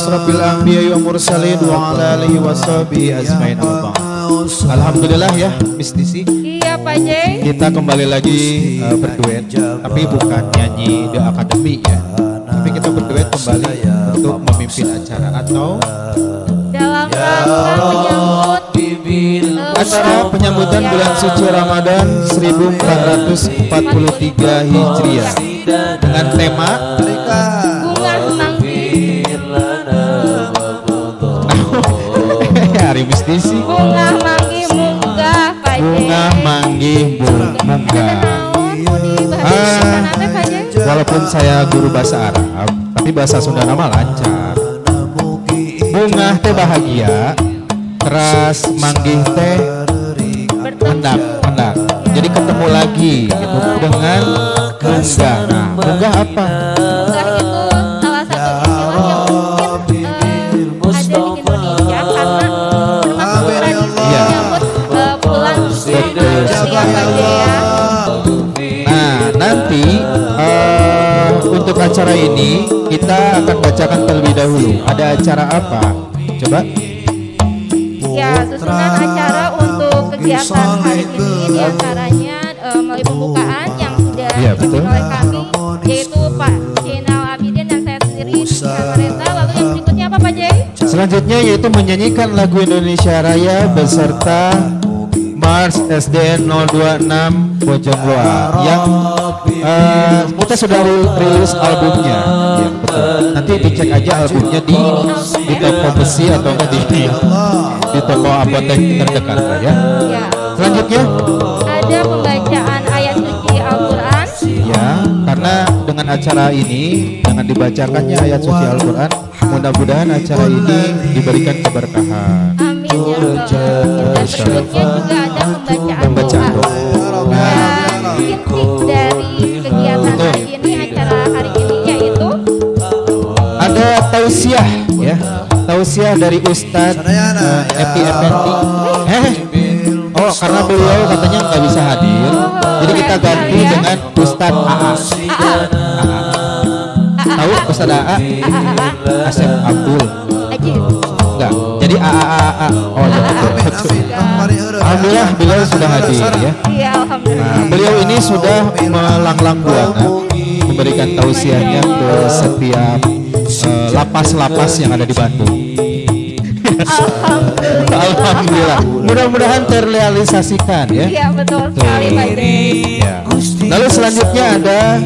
asrafil anbiya wa mursalin wa ala alihi washabihi ajmain. Alhamdulillah ya Miss Disi. Iya Pak J. Kita kembali lagi berduet, tapi bukan nyanyi The Academy ya. Tapi kita berduet kembali untuk memimpin acara atau dalam rangka menyambut acara penyambutan bulan suci Ramadan 1443 Hijriah dengan tema bunga manggih. Hari Mistisi. Bunga manggih munggah Pak J. Bunga manggih munggah. Walaupun saya guru bahasa Arab, tapi bahasa Sunda nama lancar. Bunga teh bahagia, teras manggih teh mendak. Jadi ketemu lagi gitu dengan munggah. Nah, munggah apa? Munggah itu salah satu istilah yang mungkin ada di Indonesia karena termasuk tradisi menyambut bulan Indonesia Pak J ya. Nah, nanti untuk acara ini kita akan bacakan terlebih dahulu. Ada acara apa? Coba. Ya, susunan acara untuk kegiatan hari ini diantaranya melalui pembukaan yang sudah dipimpin oleh kami, yaitu Pak Zainal Abidin dan saya sendiri di Mareta. Lalu yang berikutnya apa Pak Jai? Selanjutnya yaitu menyanyikan lagu Indonesia Raya beserta Mars SDN 026 Bojongloa yang kita sudah rilis albumnya, ya, betul. Nanti dicek aja albumnya di toko besi atau enggak di toko apotek terdekat ya. Selanjutnya ada pembacaan ayat suci Al-Quran. Ya, karena dengan acara ini, dengan dibacakannya ayat suci Al-Quran, mudah-mudahan acara ini diberikan keberkahan. Amin ya Allah. Dan berikutnya juga ada pembacaan doa. Dan inti dari kegiatan hari ini, acara hari ini yaitu ada tausiah ya, tausiah dari Ustadz Epi Effendi. Oh, karena beliau katanya nggak bisa hadir, jadi kita ganti dengan Ustadz AA. Tahu Ustadz AA? Asep Abdul. Enggak, jadi AA. Oh ya betul. Alhamdulillah beliau sudah hadir ya. Iya, alhamdulillah. Nah, beliau ini sudah melanglang buana memberikan tausiahnya ke setiap lapas-lapas yang ada di Bandung. Alhamdulillah. Mudah-mudahan terrealisasikan ya. Iya betul sekali Pak Jai. Ya. Lalu selanjutnya ada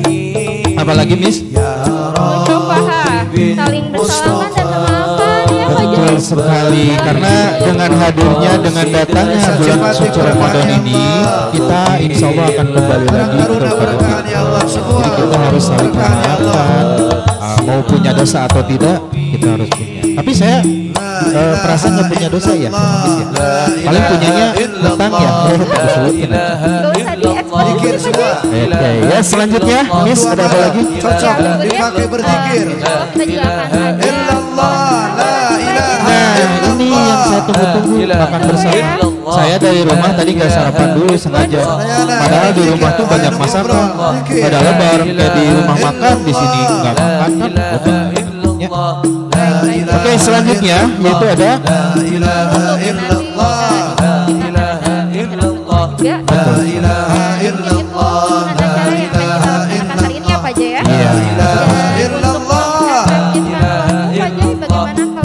apa lagi Miss? Musafaha, saling bersalaman dan memaafkan ya Pak Jai. Betul sekali, karena dengan hadirnya, dengan datangnya bulan suci Ramadan ini, kita insya Allah akan kembali lagi kepada kita. Jadi kita harus saling memaafkan, mau punya dosa atau tidak, kita harus punya. Tapi saya perasaan nggak punya dosa ya, paling punyanya utang ya. Oke, ya selanjutnya Miss ada apa lagi? Cocok dipakai berzikir. Nah ini yang saya tunggu-tunggu, makan bersama. Saya dari rumah tadi nggak sarapan dulu sengaja, padahal di rumah tuh banyak masakan. Padahal bareng kayak di rumah makan, di sini nggak makan kan? Ya. Oke, selanjutnya yaitu ada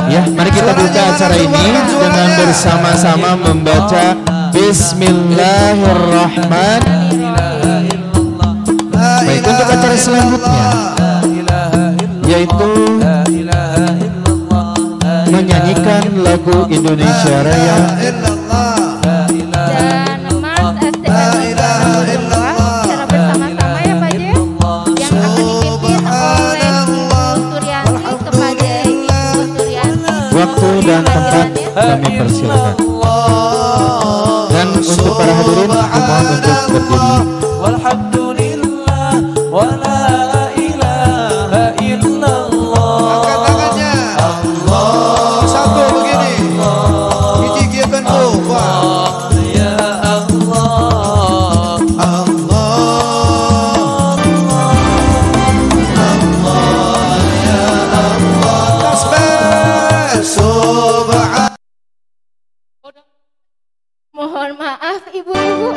ya, mari kita buka acara ini dengan bersama-sama membaca Bismillahirrahmanirrahim. Baik, untuk acara selanjutnya yaitu menyanyikan lagu Indonesia Raya dan Mars SDN secara bersama-sama ya Pak Jai, yang akan dipimpin oleh Suryanti kepada Ibu Suryanti. Waktu dan tempat kami persilakan. Dan untuk para hadirin mohon untuk berdiri. Walhamdulillah wala ilaha illallah. Angkat tangannya. Allah. Satu begini. Biji giatan wah. Ya Allah. Allah. Allah ya Allah. Tasbih. Mohon maaf ibu-ibu.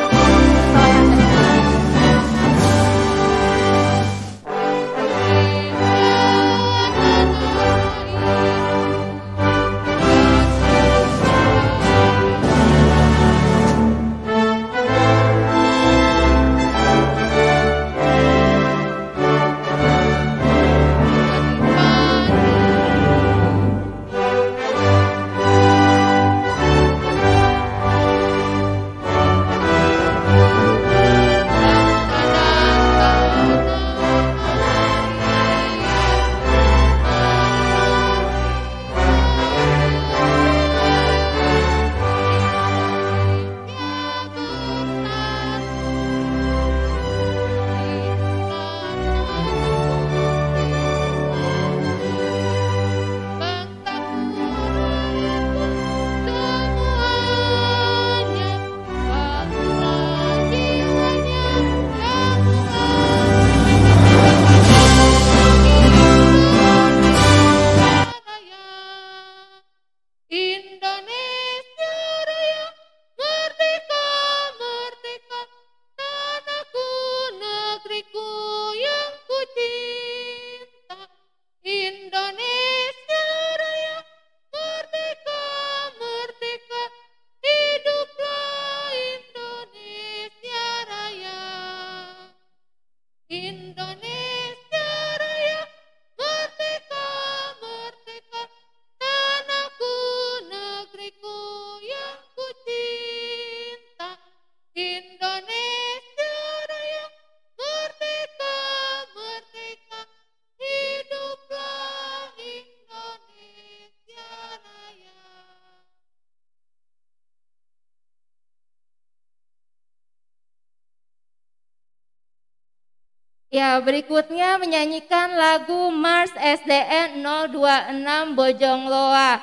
Ya, berikutnya menyanyikan lagu Mars SDN 026 Bojongloa.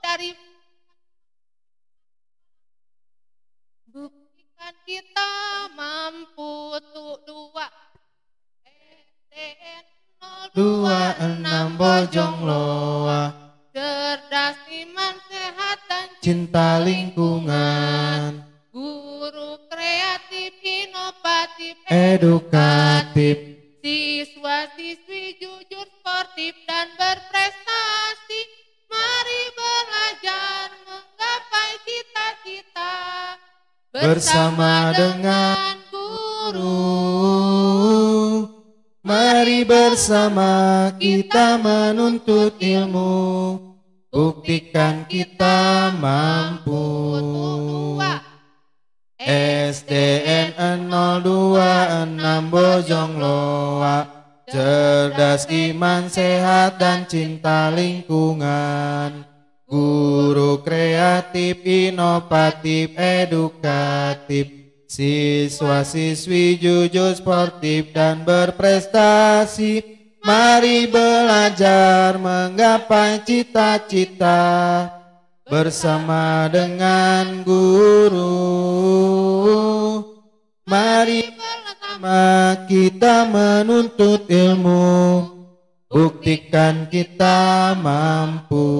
Dari buktikan kita mampu untuk 26 Bojongloa, cerdas, iman, sehat dan cinta lingkungan, guru kreatif, inovatif, edukatif, siswa-siswi jujur, sportif dan berprestasi. Mari belajar menggapai cita-cita bersama dengan guru. Mari bersama kita menuntut ilmu, buktikan kita mampu. SDN 026 Bojongloa, cerdas, iman, sehat dan cinta lingkungan, guru kreatif, inovatif, edukatif, siswa-siswi jujur, sportif dan berprestasi. Mari belajar menggapai cita-cita bersama dengan guru. Mari bersama kita menuntut ilmu, buktikan kita mampu.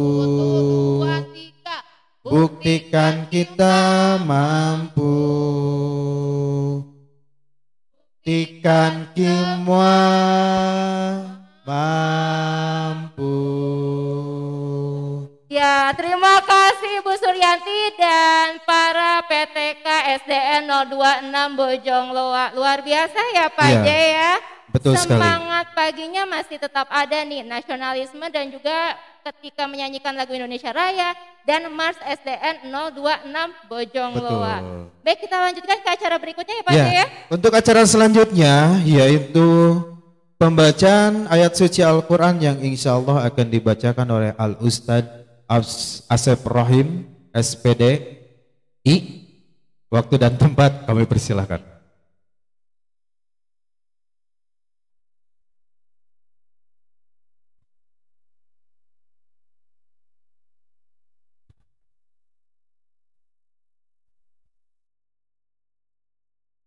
Buktikan kita mampu. Buktikan semua mampu. Ya, terima kasih Bu Suryanti dan para PTK SDN 026 Bojongloa. Luar biasa ya Pak Ya, J ya. betul sekali. Semangat paginya masih tetap ada nih, nasionalisme dan juga ketika menyanyikan lagu Indonesia Raya dan Mars SDN 026 Bojongloa. Betul. Baik, kita lanjutkan ke acara berikutnya ya Pak J Ya, ya. untuk acara selanjutnya yaitu pembacaan ayat suci Al-Quran yang insya Allah akan dibacakan oleh Al-Ustadz Asep Rahim SPDI. Waktu dan tempat kami persilahkan.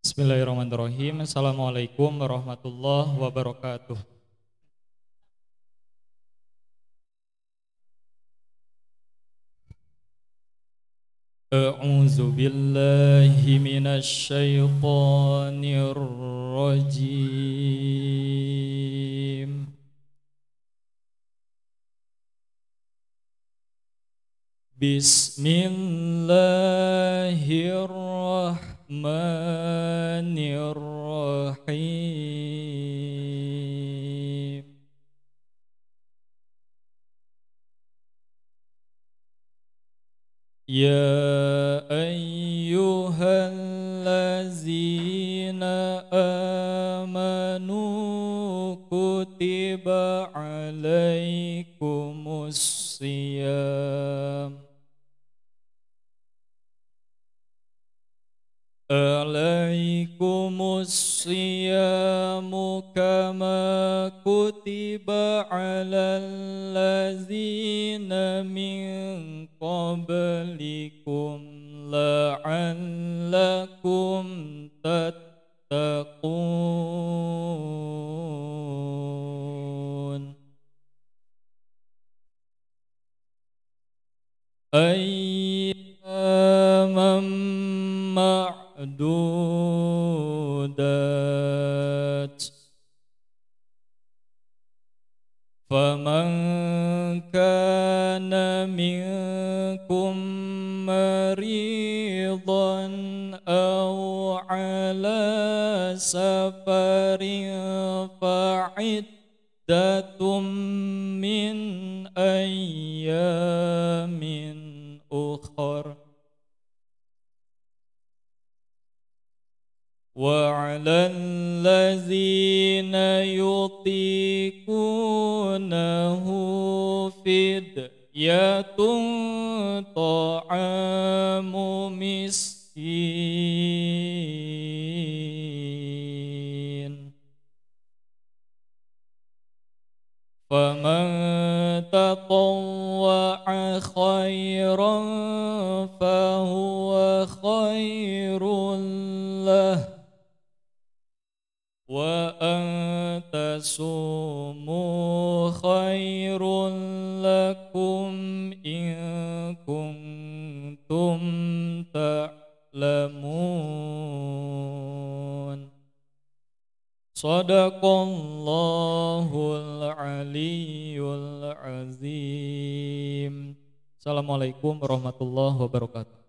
Bismillahirrahmanirrahim. Assalamualaikum warahmatullahi wabarakatuh. A'udzu billahi minasy syaithanir rajim. Bismillahirrahmanirrahim. Ya ayyuhallazina amanu kutiba alaikumus siyam alaikumus siyamu kama kutiba alal ladzina min qablikum la'allakum tattaqun. Ayyaman ma'dudat. Faman kana minkum maridan aw ala safarin fa'iddatum min ayyamin ukhar. وعلى الذين يطيقونه فدية طعام مسكين فمن تطوع خيرا فهو خير له wa antasumu khairun lakum in kuntum ta'lamun. Sadaqallahul aliyyul azim. Assalamualaikum warahmatullahi wabarakatuh.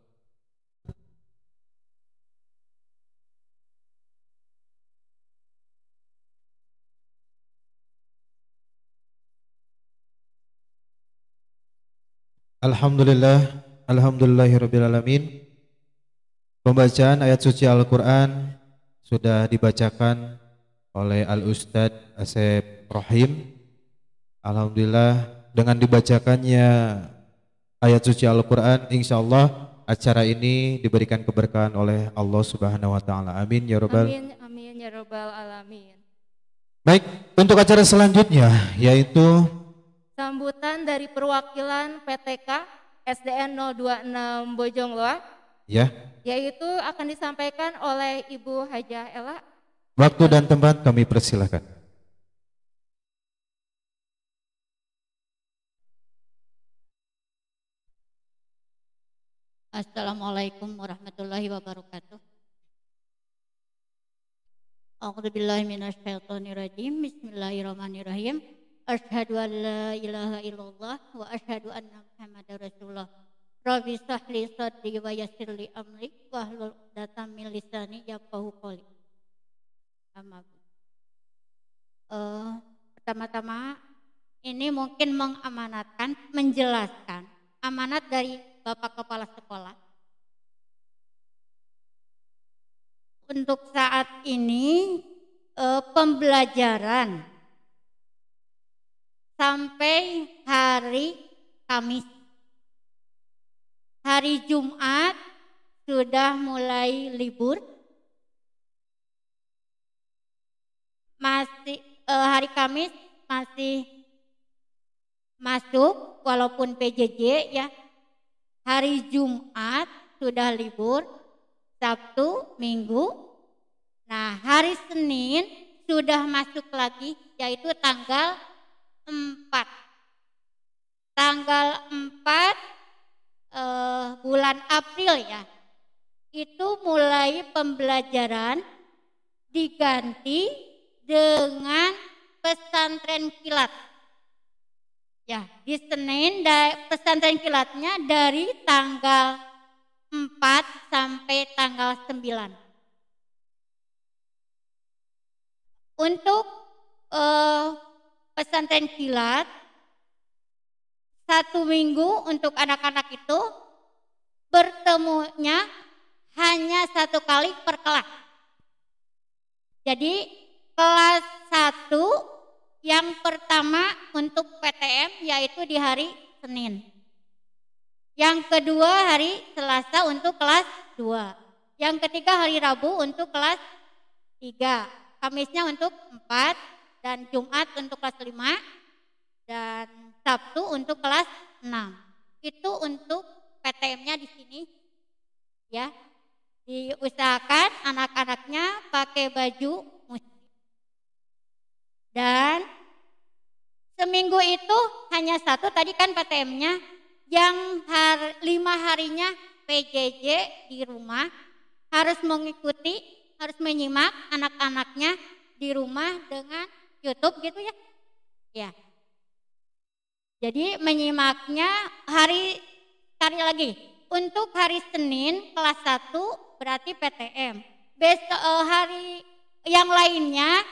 Alhamdulillah, alhamdulillahirrabbilalamin. Pembacaan ayat suci Al-Quran sudah dibacakan oleh Al-Ustadz Asep Rohim. Alhamdulillah, dengan dibacakannya ayat suci Al-Quran, insya Allah acara ini diberikan keberkahan oleh Allah Subhanahu Wa Taala. Amin ya robbal. Amin, amin ya robbal alamin. Baik, untuk acara selanjutnya yaitu sambutan dari perwakilan PTK SDN 026 Bojongloa, ya, yaitu akan disampaikan oleh Ibu Hajah Ella. Waktu dan tempat kami persilahkan. Assalamualaikum warahmatullahi wabarakatuh. A'udzubillahi minasyaitonirrajim. Bismillahirrahmanirrahim. Asyhadu an la ilaha illallah wa asyhadu anna Muhammadar Rasulullah. Rabbi shrahli sadri wa yassir li amri wahlul 'uqdatam min lisani yafqahu qouli. Pertama-tama ini mungkin mengamanatkan, menjelaskan amanat dari Bapak Kepala Sekolah. Untuk saat ini pembelajaran sampai hari Kamis. hari Jumat sudah mulai libur. Masih hari Kamis masih masuk walaupun PJJ ya. Hari Jumat sudah libur, Sabtu, Minggu. Nah, hari Senin sudah masuk lagi yaitu tanggal 4. Tanggal 4 bulan April ya. Itu mulai pembelajaran diganti dengan pesantren kilat. Ya, di Senin pesantren kilatnya dari tanggal 4 sampai tanggal 9. Untuk pesantren kilat 1 minggu untuk anak-anak itu bertemunya hanya 1 kali per kelas. Jadi kelas 1 yang pertama untuk PTM yaitu di hari Senin. Yang kedua hari Selasa untuk kelas 2. Yang ketiga hari Rabu untuk kelas 3. Kamisnya untuk 4 dan Jumat untuk kelas 5 dan Sabtu untuk kelas 6. Itu untuk PTM-nya di sini. Ya. Diusahakan anak-anaknya pakai baju muslim. Dan seminggu itu hanya 1 tadi kan PTM-nya, yang 5 harinya PJJ di rumah harus mengikuti, harus menyimak anak-anaknya di rumah dengan YouTube gitu ya. Ya. Jadi menyimaknya sekali lagi untuk hari Senin kelas 1 berarti PTM. Besok hari yang lainnya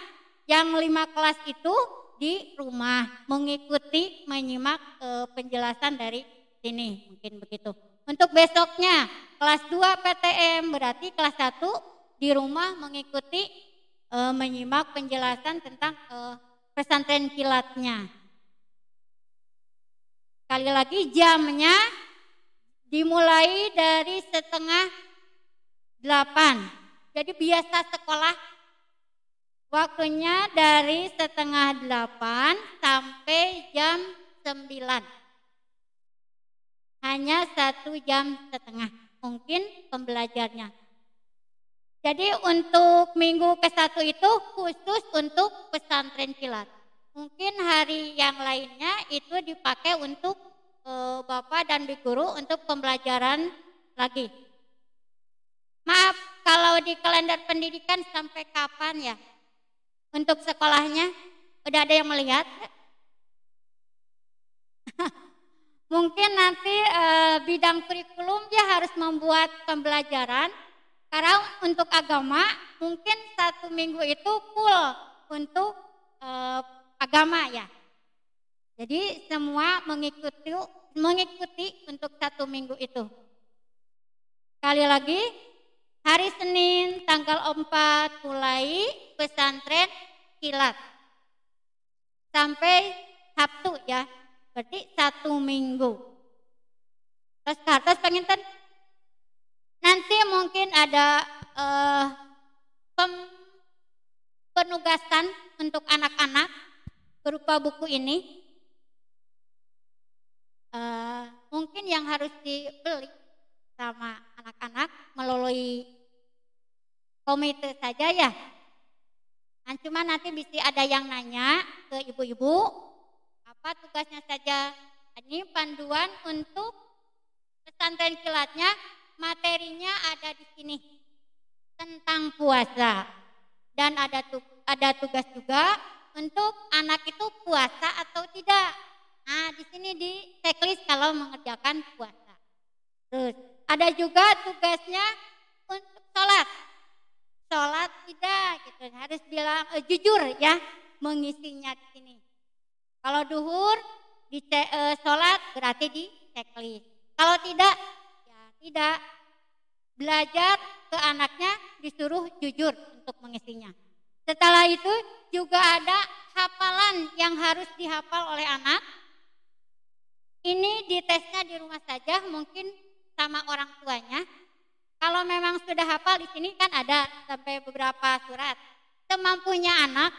yang 5 kelas itu di rumah mengikuti menyimak penjelasan dari sini mungkin begitu. Untuk besoknya kelas 2 PTM berarti kelas 1 di rumah mengikuti menyimak penjelasan tentang pesantren kilatnya. Sekali lagi jamnya dimulai dari 7:30. Jadi biasa sekolah waktunya dari 7:30 sampai jam 9. Hanya 1,5 jam mungkin pembelajarnya. Jadi untuk minggu ke-1 itu khusus untuk pesantren kilat. Mungkin hari yang lainnya itu dipakai untuk Bapak dan Ibu guru untuk pembelajaran lagi. Maaf kalau di kalender pendidikan sampai kapan ya? Untuk sekolahnya udah ada yang melihat? Mungkin nanti bidang kurikulum dia harus membuat pembelajaran. Karena untuk agama mungkin 1 minggu itu full untuk agama ya. Jadi semua mengikuti untuk 1 minggu itu. Sekali lagi hari Senin tanggal 4 mulai pesantren kilat sampai Sabtu ya, berarti 1 minggu. Terus penginten nanti mungkin ada penugasan untuk anak-anak berupa buku ini. Mungkin yang harus dibeli sama anak-anak melalui komite saja ya. Cuma nanti bisa ada yang nanya ke ibu-ibu apa tugasnya saja. Ini panduan untuk pesantren kilatnya, materinya ada di sini tentang puasa dan ada tugas juga untuk anak itu puasa atau tidak. Nah di sini di checklist kalau mengerjakan puasa. Terus ada juga tugasnya untuk sholat. Sholat tidak, gitu. Harus bilang jujur ya mengisinya di sini. Kalau duhur di sholat berarti di checklist. Kalau tidak, ya tidak. Belajar ke anaknya disuruh jujur untuk mengisinya. Setelah itu juga ada hafalan yang harus dihafal oleh anak. Ini ditesnya di rumah saja, mungkin sama orang tuanya. Kalau memang sudah hafal di sini kan ada sampai beberapa surat. Semampunya anak,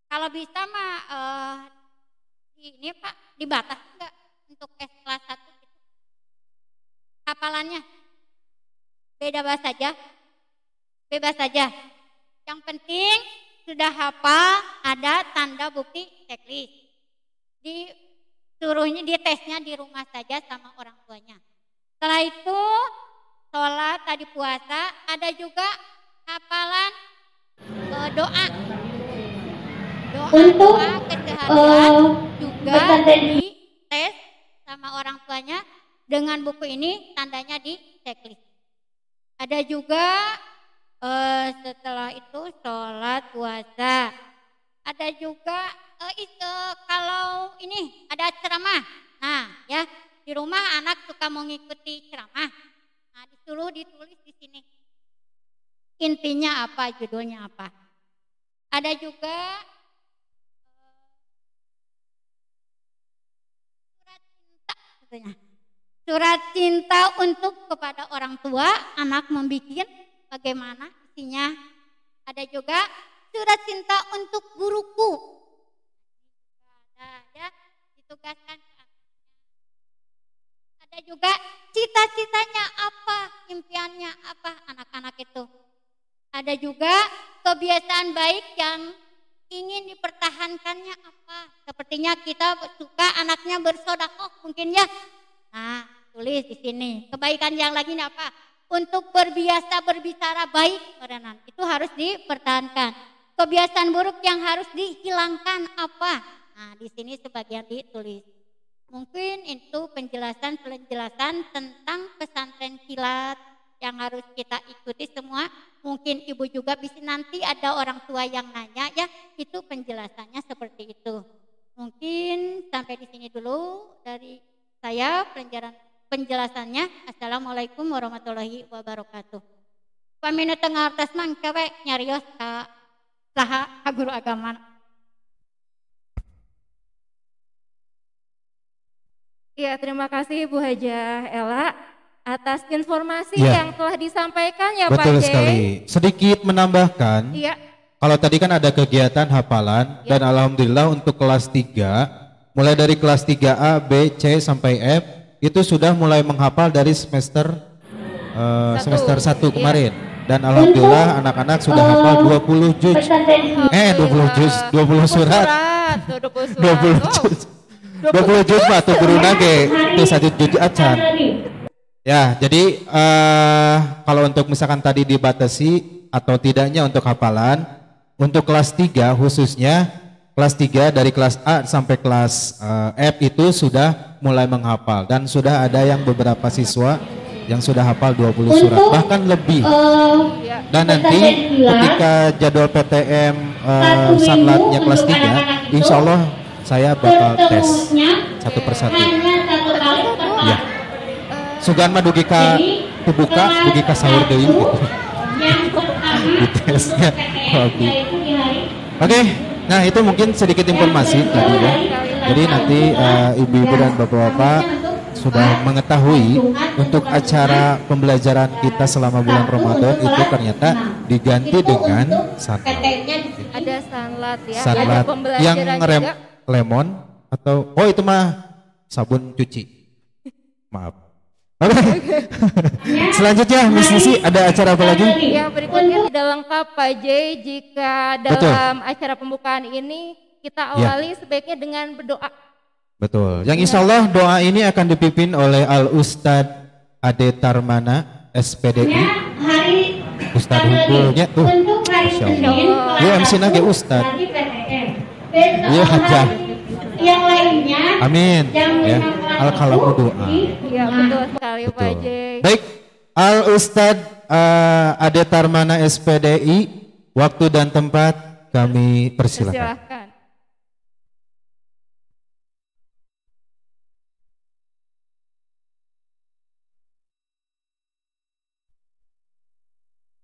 kalau bisa mah ini Pak dibatas enggak untuk kelas 1 gitu. Hafalannya bebas saja. Yang penting sudah hafal, ada tanda bukti checklist. Disuruhnya ditesnya di rumah saja sama orang tuanya. Setelah itu sholat, tadi puasa, ada juga hafalan doa keseharian juga dites sama orang tuanya dengan buku ini, tandanya di checklist. Ada juga setelah itu sholat, puasa. Ada juga kalau ini ada ceramah. Nah ya, di rumah anak suka mengikuti ceramah. Nah disuruh ditulis di sini. Intinya apa, judulnya apa. Ada juga surat cinta katanya. Surat cinta untuk kepada orang tua, anak membuat bagaimana isinya. Ada juga surat cinta untuk guruku. Ada ya, ditugaskan ke anaknya. Ada juga cita-citanya apa, impiannya apa anak-anak itu. Ada juga kebiasaan baik yang ingin dipertahankannya apa. Sepertinya kita suka anaknya bersedekah mungkin ya. Nah, tulis di sini. Kebaikan yang lagi apa? Untuk berbiasa berbicara baik, Renan. Itu harus dipertahankan. Kebiasaan buruk yang harus dihilangkan apa? Nah, di sini sebagian ditulis. Mungkin itu penjelasan tentang pesantren kilat yang harus kita ikuti semua. Mungkin ibu juga bisa nanti ada orang tua yang nanya ya, itu penjelasannya seperti itu. Mungkin sampai di sini dulu dari saya penjelasannya. Assalamualaikum warahmatullahi wabarakatuh. Pamina tengah atas mangkawe nyarios ka saha guru agama. Ya, terima kasih Bu Hajah Ella atas informasi Ya. yang telah disampaikan ya Betul Pak J. sekali. Sedikit menambahkan, Iya. kalau tadi kan ada kegiatan hafalan dan alhamdulillah untuk kelas 3, mulai dari kelas 3A, B, C sampai F itu sudah mulai menghafal dari semester 1 kemarin. Dan alhamdulillah anak-anak sudah hafal 20 juz. 20 surat. 20 juz. 20 juz Pak tuh guru nage itu 1 juz acan. Ya, jadi kalau untuk misalkan tadi dibatasi atau tidaknya untuk hafalan, untuk kelas 3 khususnya, kelas 3 dari kelas A sampai kelas F itu sudah mulai menghafal. Dan sudah ada yang beberapa siswa yang sudah hafal 20 surat, bahkan lebih. Dan nanti ketika jadwal PTM sanlatnya kelas 3, insya Allah saya bakal tes satu persatu. Ya. Sugan mah dugi ka dibuka, dugi ka sahur deui gitu. Di tesnya. Oke, nah itu mungkin sedikit informasi tadi ya. Jadi nanti ibu-ibu dan bapak-bapak sudah mengetahui untuk acara pembelajaran kita selama bulan Ramadan itu ternyata diganti dengan sanlat. Ada sanlat ya. Sanlat Ada pembelajaran yang ngerem juga. lemon atau itu mah sabun cuci. Maaf. Oke. Selanjutnya Miss Nisi ada acara apa lagi? Yang berikutnya tidak lengkap Pak J jika dalam acara pembukaan ini kita awali sebaiknya dengan berdoa. Betul. Yang insya Allah doa ini akan dipimpin oleh Al Ustadz Ade Tarmana SPDI. Ustadz hukumnya tuh. Masya Allah. Dia MC nage Ustadz. Iya hajah. Yang lainnya Amin. Ya. Al kalamu doa. Ya betul sekali Pak J. Baik. Al Ustadz Ade Tarmana SPDI. Waktu dan tempat kami persilakan. Silakan.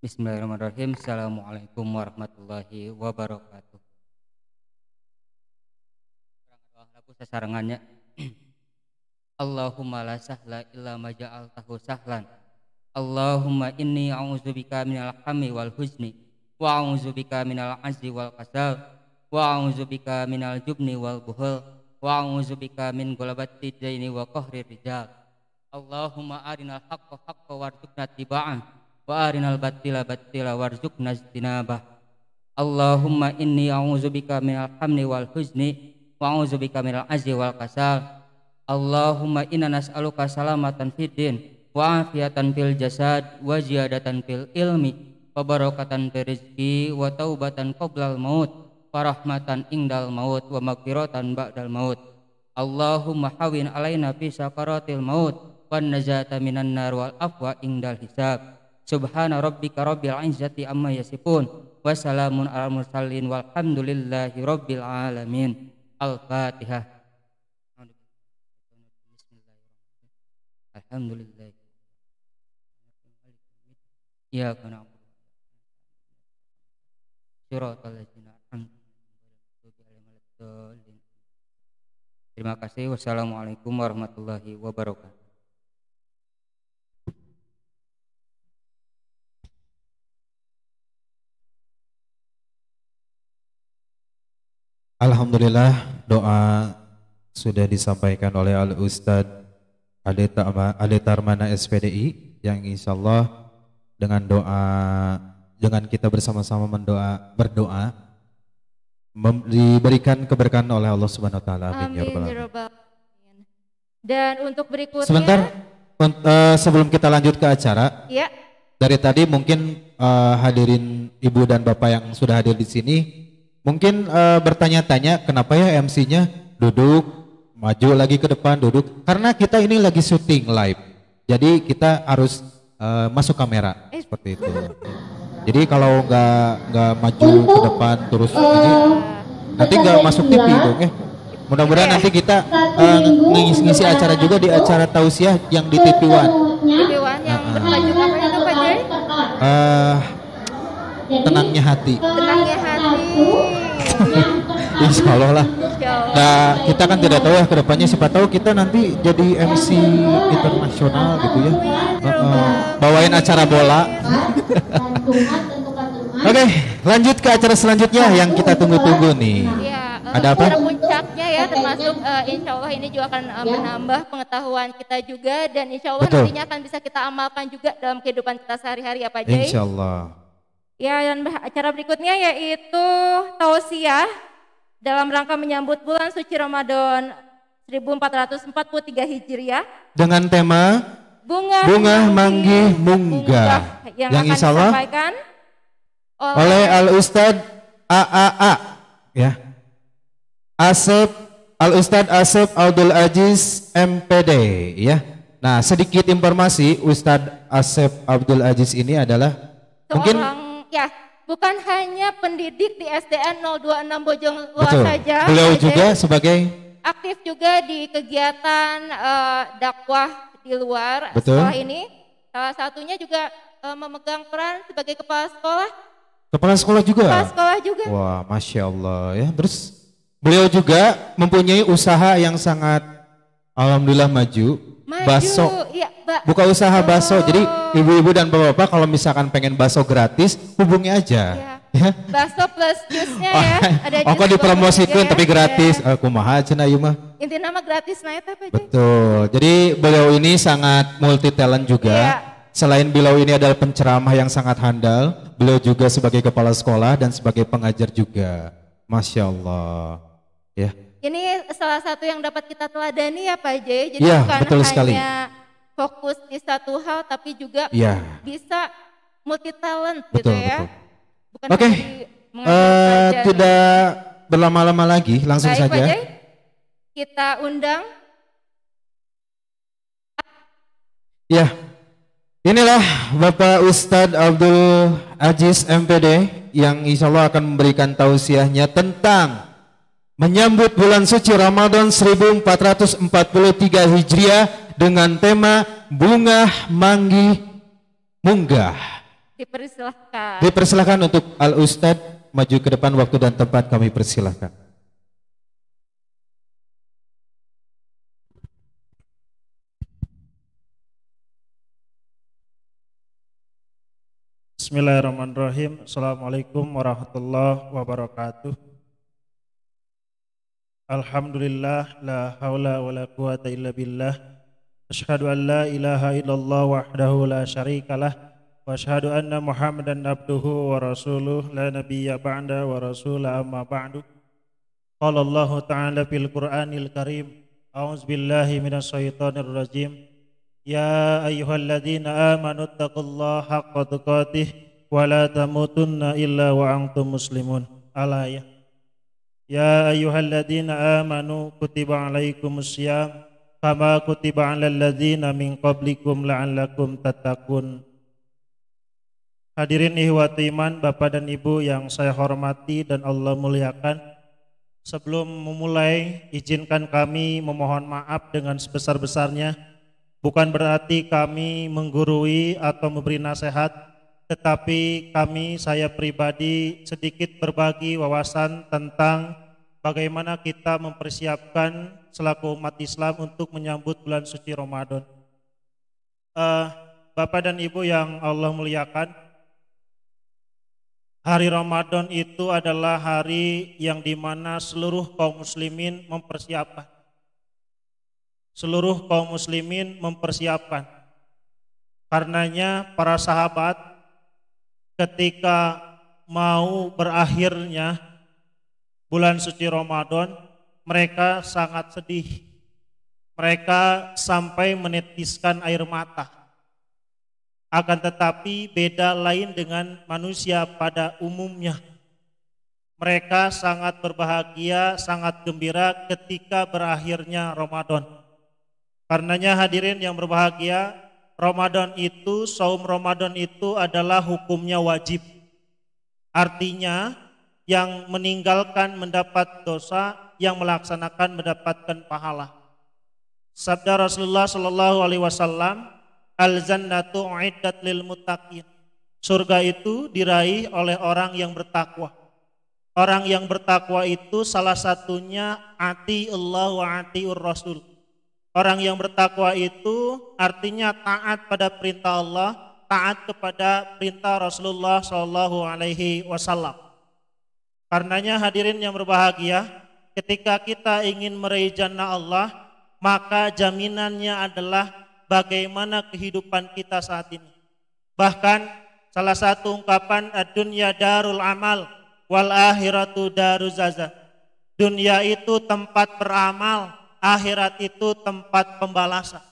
Bismillahirrahmanirrahim. Assalamualaikum warahmatullahi wabarakatuh. Lagu sasarangannya. Allahumma la sahla illa ma ja'altahu sahlan. Allahumma inni a'udzubika minal hammi wal huzni wa a'udzubika minal azzi wal kasal wa a'udzubika minal jubni wal buhul wa a'udzubika min ghalabatid daini wa qahrir rijal. Allahumma arinal haqqa haqqa warzuqna tiba'an wa arinal batila batila warzuqna ijtinabah. Allahumma inni a'udzubika minal hammi wal huzni wa a'udzubika minal azzi wal kasal. Allahumma inna nas'aluka salamatan fid din wa afiatan fil jasad wa ziyadatan fil ilmi wa barakatan fil rizqi wa taubatan qoblal maut wa rahmatan indal maut wa maghfiratan ba'dal maut. Allahumma hawin alaina fi sakaratil maut wan najata minan nar wal afwa indal hisab. Subhana rabbika rabbil izzati amma yasifun wa salamun alal mursalin walhamdulillahi rabbil alamin. Al-Fatihah. Alhamdulillah. Ya kana Siratal ladzina an'amta alaihim. Terima kasih. Wassalamualaikum warahmatullahi wabarakatuh. Alhamdulillah, doa sudah disampaikan oleh Al-Ustadz Ade Tarmana SPDI yang insya Allah dengan kita bersama-sama berdoa diberikan keberkahan oleh Allah Subhanahu Wa Taala. Amin ya rabbal alamin. Dan untuk berikutnya sebentar sebelum kita lanjut ke acara, ya. Dari tadi mungkin hadirin ibu dan bapak yang sudah hadir di sini mungkin bertanya-tanya kenapa ya MC-nya duduk, maju lagi ke depan, duduk, karena kita ini lagi syuting live, jadi kita harus masuk kamera seperti itu. Jadi kalau nggak maju ke depan terus ini nanti nggak masuk TV dong ya. Mudah-mudahan nanti kita ngisi acara juga di acara tausiah yang di TV One. TV One yang bertajuk apa itu Pak Jai? Tenangnya hati. Tenangnya hati. Insya Allah lah. Nah kita kan tidak tahu ya kedepannya, siapa tahu kita nanti jadi MC internasional gitu ya. Bawain acara bola. Oke, lanjut ke acara selanjutnya yang kita tunggu-tunggu nih. Ya, ada apa? Puncaknya ya termasuk insya Allah ini juga akan menambah pengetahuan kita juga dan insya Allah Betul. nantinya akan bisa kita amalkan juga dalam kehidupan kita sehari-hari ya Pak Jai. Insya Allah. Ya, dan acara berikutnya yaitu tausiah dalam rangka menyambut bulan suci Ramadan 1443 Hijriah dengan tema Bunga Manggih Munggah yang insya Allah disampaikan oleh Al-Ustadz AAA ya, Al-Ustadz Asep Abdul Aziz MPD ya. Nah sedikit informasi, Ustadz Asep Abdul Aziz ini adalah mungkin ya, bukan hanya pendidik di SDN 026 Bojongloa saja. Beliau juga sebagai aktif juga di kegiatan dakwah di luar sekolah ini. Salah satunya juga memegang peran sebagai kepala sekolah. Kepala sekolah juga? Kepala sekolah juga. Wah, Masya Allah ya. Terus beliau juga mempunyai usaha yang sangat alhamdulillah maju. Baso, ya, buka usaha baso. Jadi ibu-ibu dan bapak-bapak kalau misalkan pengen baso gratis, hubungi aja. Ya. Baso plus jusnya ya. Ada kok dipromosikan tapi gratis. Kumaha cenah ieu mah. Intinya nama gratis nah eta apa aja. Betul. Jadi beliau ini sangat multi talent juga. Ya. Selain beliau ini adalah penceramah yang sangat handal, beliau juga sebagai kepala sekolah dan sebagai pengajar juga. Masya Allah. Ya. Ini salah satu yang dapat kita teladani ya Pak Jai. Jadi ya, bukan betul hanya sekali. Fokus di satu hal tapi juga ya. bisa multi talent betul, gitu ya. Oke, tidak berlama-lama lagi, langsung baik, saja. Pak Jai, kita undang. Ya, inilah Bapak Ustadz Abdul Aziz MPD yang insya Allah akan memberikan tausiahnya tentang menyambut bulan suci Ramadan 1443 Hijriah dengan tema Bunga Manggih Munggah. Dipersilahkan untuk Al Ustadz maju ke depan, waktu dan tempat kami persilahkan. Bismillahirrahmanirrahim. Assalamualaikum warahmatullahi wabarakatuh. Alhamdulillah, la haula wa la quwata illa billah. Asyhadu an la ilaha illallah wahdahu la syarikalah wa asyhadu anna Muhammadan abduhu wa rasuluh la nabiyya ba'da wa rasula amma ba'du. Qala Allah ta'ala fil Qur'anil Karim. A'udzu billahi minasy syaithanir rajim. Ya ayyuhalladzina amanu taqullaha haqqa tuqatih wa la tamutunna illa wa antum muslimun. Al-ayah. Ya ayyuhalladzina amanu kutiba alaikumus syiyam kama kutiba alal ladzina min qablikum la'allakum tattaqun. Hadirin ihwati iman, Bapak dan Ibu yang saya hormati dan Allah muliakan. Sebelum memulai, izinkan kami memohon maaf dengan sebesar-besarnya. Bukan berarti kami menggurui atau memberi nasihat, tetapi saya pribadi sedikit berbagi wawasan tentang bagaimana kita mempersiapkan selaku umat Islam untuk menyambut bulan suci Ramadan. Bapak dan Ibu yang Allah muliakan, hari Ramadan itu adalah hari yang dimana seluruh kaum muslimin mempersiapkan. Seluruh kaum muslimin mempersiapkan. Karenanya para sahabat ketika mau berakhirnya bulan suci Ramadan, mereka sangat sedih. Mereka sampai menitiskan air mata. Akan tetapi beda lain dengan manusia pada umumnya. Mereka sangat berbahagia, sangat gembira ketika berakhirnya Ramadan. Karenanya hadirin yang berbahagia, Ramadan itu, saum Ramadan itu adalah hukumnya wajib. Artinya yang meninggalkan mendapat dosa, yang melaksanakan mendapatkan pahala. Sabda Rasulullah sallallahu alaihi wasallam, al-jannatu uiddat lil muttaqin. Surga itu diraih oleh orang yang bertakwa. Orang yang bertakwa itu salah satunya ati Allah wa atiur Rasul. Orang yang bertakwa itu artinya taat pada perintah Allah, taat kepada perintah Rasulullah sallallahu alaihi wasallam. Karenanya hadirin yang berbahagia, ketika kita ingin meraih jannah Allah, maka jaminannya adalah bagaimana kehidupan kita saat ini. Bahkan salah satu ungkapan ad-dunya darul amal wal akhiratu daruz jaza. Dunia itu tempat beramal, akhirat itu tempat pembalasan.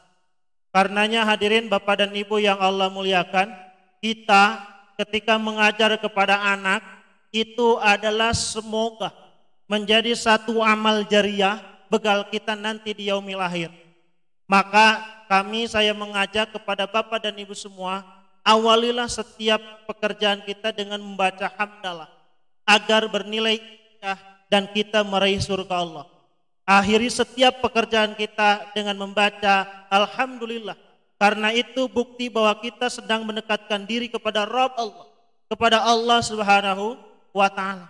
Karenanya hadirin Bapak dan Ibu yang Allah muliakan, kita ketika mengajar kepada anak itu adalah semoga menjadi satu amal jariah bekal kita nanti di yaumil akhir. Maka saya mengajak kepada Bapak dan Ibu semua, awalilah setiap pekerjaan kita dengan membaca hamdalah agar bernilai dan kita meraih surga Allah. Akhiri setiap pekerjaan kita dengan membaca alhamdulillah. Karena itu bukti bahwa kita sedang mendekatkan diri kepada Rabb Allah, kepada Allah Subhanahu wa taala.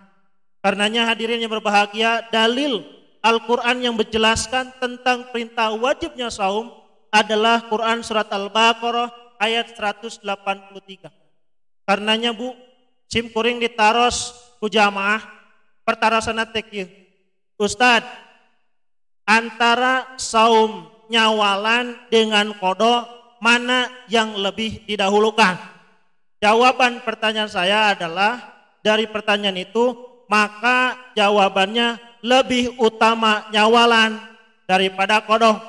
Karenanya hadirin yang berbahagia, dalil Al-Qur'an yang menjelaskan tentang perintah wajibnya saum adalah Quran surat Al-Baqarah ayat 183. Karenanya Bu, sim kuring ditaros ku jamaah pertarasana teh Ustad, antara saum nyawalan dengan qada mana yang lebih didahulukan? Jawaban pertanyaan saya adalah dari pertanyaan itu maka jawabannya lebih utama nyawalan daripada qada.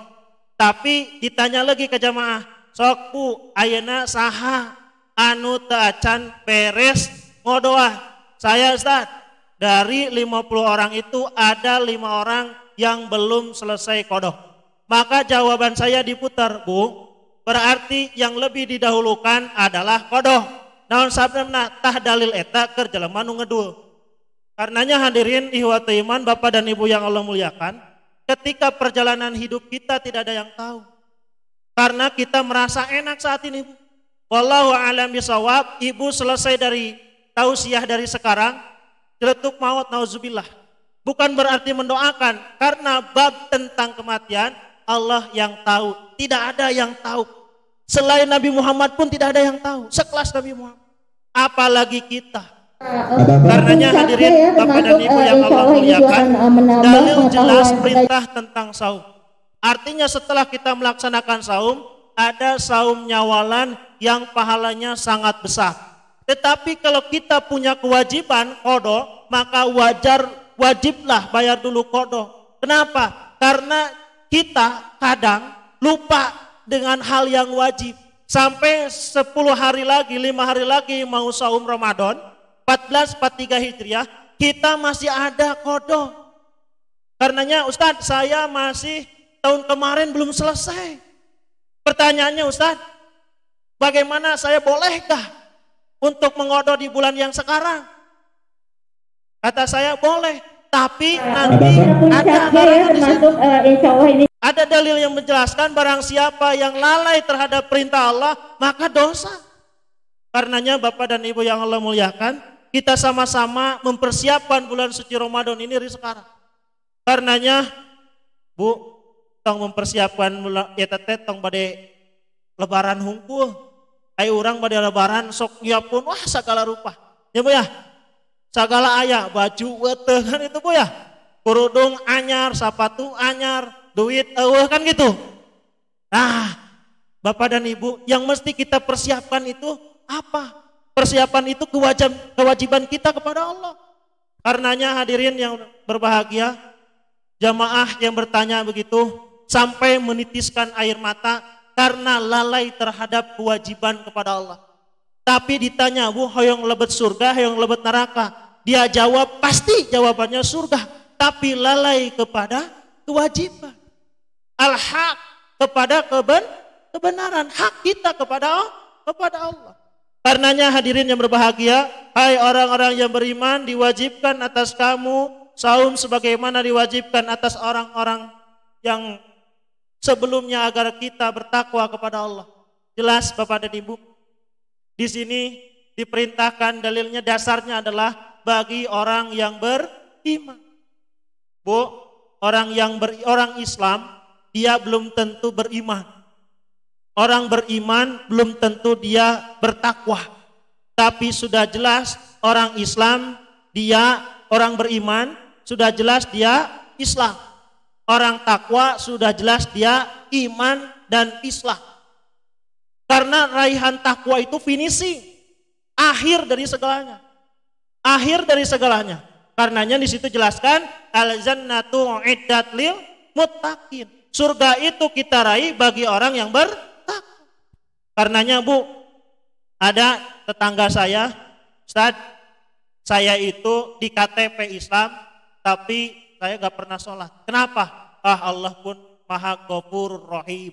Tapi ditanya lagi ke jamaah, sok Bu ayeuna saha anu teu acan beres ngodoah? Saya Ustaz, dari 50 orang itu ada 5 orang yang belum selesai qada. Maka jawaban saya diputar, Bu, berarti yang lebih didahulukan adalah qada. Naon sabdana tah dalil eta keur jelema nu ngedul. Karenanya hadirin ihwati iman Bapak dan Ibu yang Allah muliakan, ketika perjalanan hidup kita tidak ada yang tahu. Karena kita merasa enak saat ini, Bu. Wallahu a'lam bishawab, Ibu selesai dari tausiah dari sekarang, celetuk maut nauzubillah. Bukan berarti mendoakan, karena bab tentang kematian Allah yang tahu, tidak ada yang tahu. Selain Nabi Muhammad pun tidak ada yang tahu, sekelas Nabi Muhammad. apalagi kita. Karenanya hadirin Bapak dan Ibu yang Allah muliakan, dalil jelas perintah tentang saum. Artinya setelah kita melaksanakan saum, ada saum nyawalan yang pahalanya sangat besar. Tetapi kalau kita punya kewajiban qada, maka wajiblah bayar dulu qada. Kenapa? Karena kita kadang lupa dengan hal yang wajib. Sampai 10 hari lagi, 5 hari lagi mau saum Ramadan, 1443 Hijriah, kita masih ada qada. Karenanya Ustadz, saya masih tahun kemarin belum selesai. Pertanyaannya Ustadz, bagaimana saya bolehkah untuk mengodo di bulan yang sekarang? Kata saya boleh, tapi nanti ada dalil yang menjelaskan barang siapa yang lalai terhadap perintah Allah maka dosa. Karenanya Bapak dan Ibu yang Allah muliakan, kita sama-sama mempersiapkan bulan suci Ramadan ini dari sekarang. Karenanya Bu, tong mempersiapkan ya teteh tong bade lebaran hungkul. Ayo orang bade lebaran sok nyiapun wah segala rupa. Ya Bu ya. Segala aya baju weuteuh kan itu Bu ya. Kerudung anyar, sepatu anyar, duit eueuh kan gitu. Nah, Bapak dan Ibu, yang mesti kita persiapkan itu apa? Persiapan itu kewajiban kita kepada Allah. Karenanya hadirin yang berbahagia, jamaah yang bertanya begitu sampai menitiskan air mata karena lalai terhadap kewajiban kepada Allah. Tapi ditanya, Bu, hoyong lebet surga, hoyong lebet neraka. Dia jawab pasti jawabannya surga, tapi lalai kepada kewajiban. Al-haq kepada kebenaran, hak kita kepada Allah. Karenanya hadirin yang berbahagia, hai orang-orang yang beriman, diwajibkan atas kamu saum sebagaimana diwajibkan atas orang-orang yang sebelumnya agar kita bertakwa kepada Allah. Jelas Bapak dan Ibu, di sini diperintahkan dalilnya dasarnya adalah bagi orang yang beriman. Bu, orang Islam dia belum tentu beriman. Orang beriman belum tentu dia bertakwa. Tapi sudah jelas orang Islam dia orang beriman, sudah jelas dia Islam. Orang takwa sudah jelas dia iman dan Islam. Karena raihan takwa itu finishing, akhir dari segalanya. Akhir dari segalanya. Karenanya di situ jelaskan al-jannatu uiddat lil muttaqin. Surga itu kita raih bagi orang yang bertakwa. Karenanya Bu, ada tetangga saya, Ustaz, saya itu di KTP Islam, tapi saya gak pernah sholat. Kenapa? Allah pun Maha Ghafur Rahim,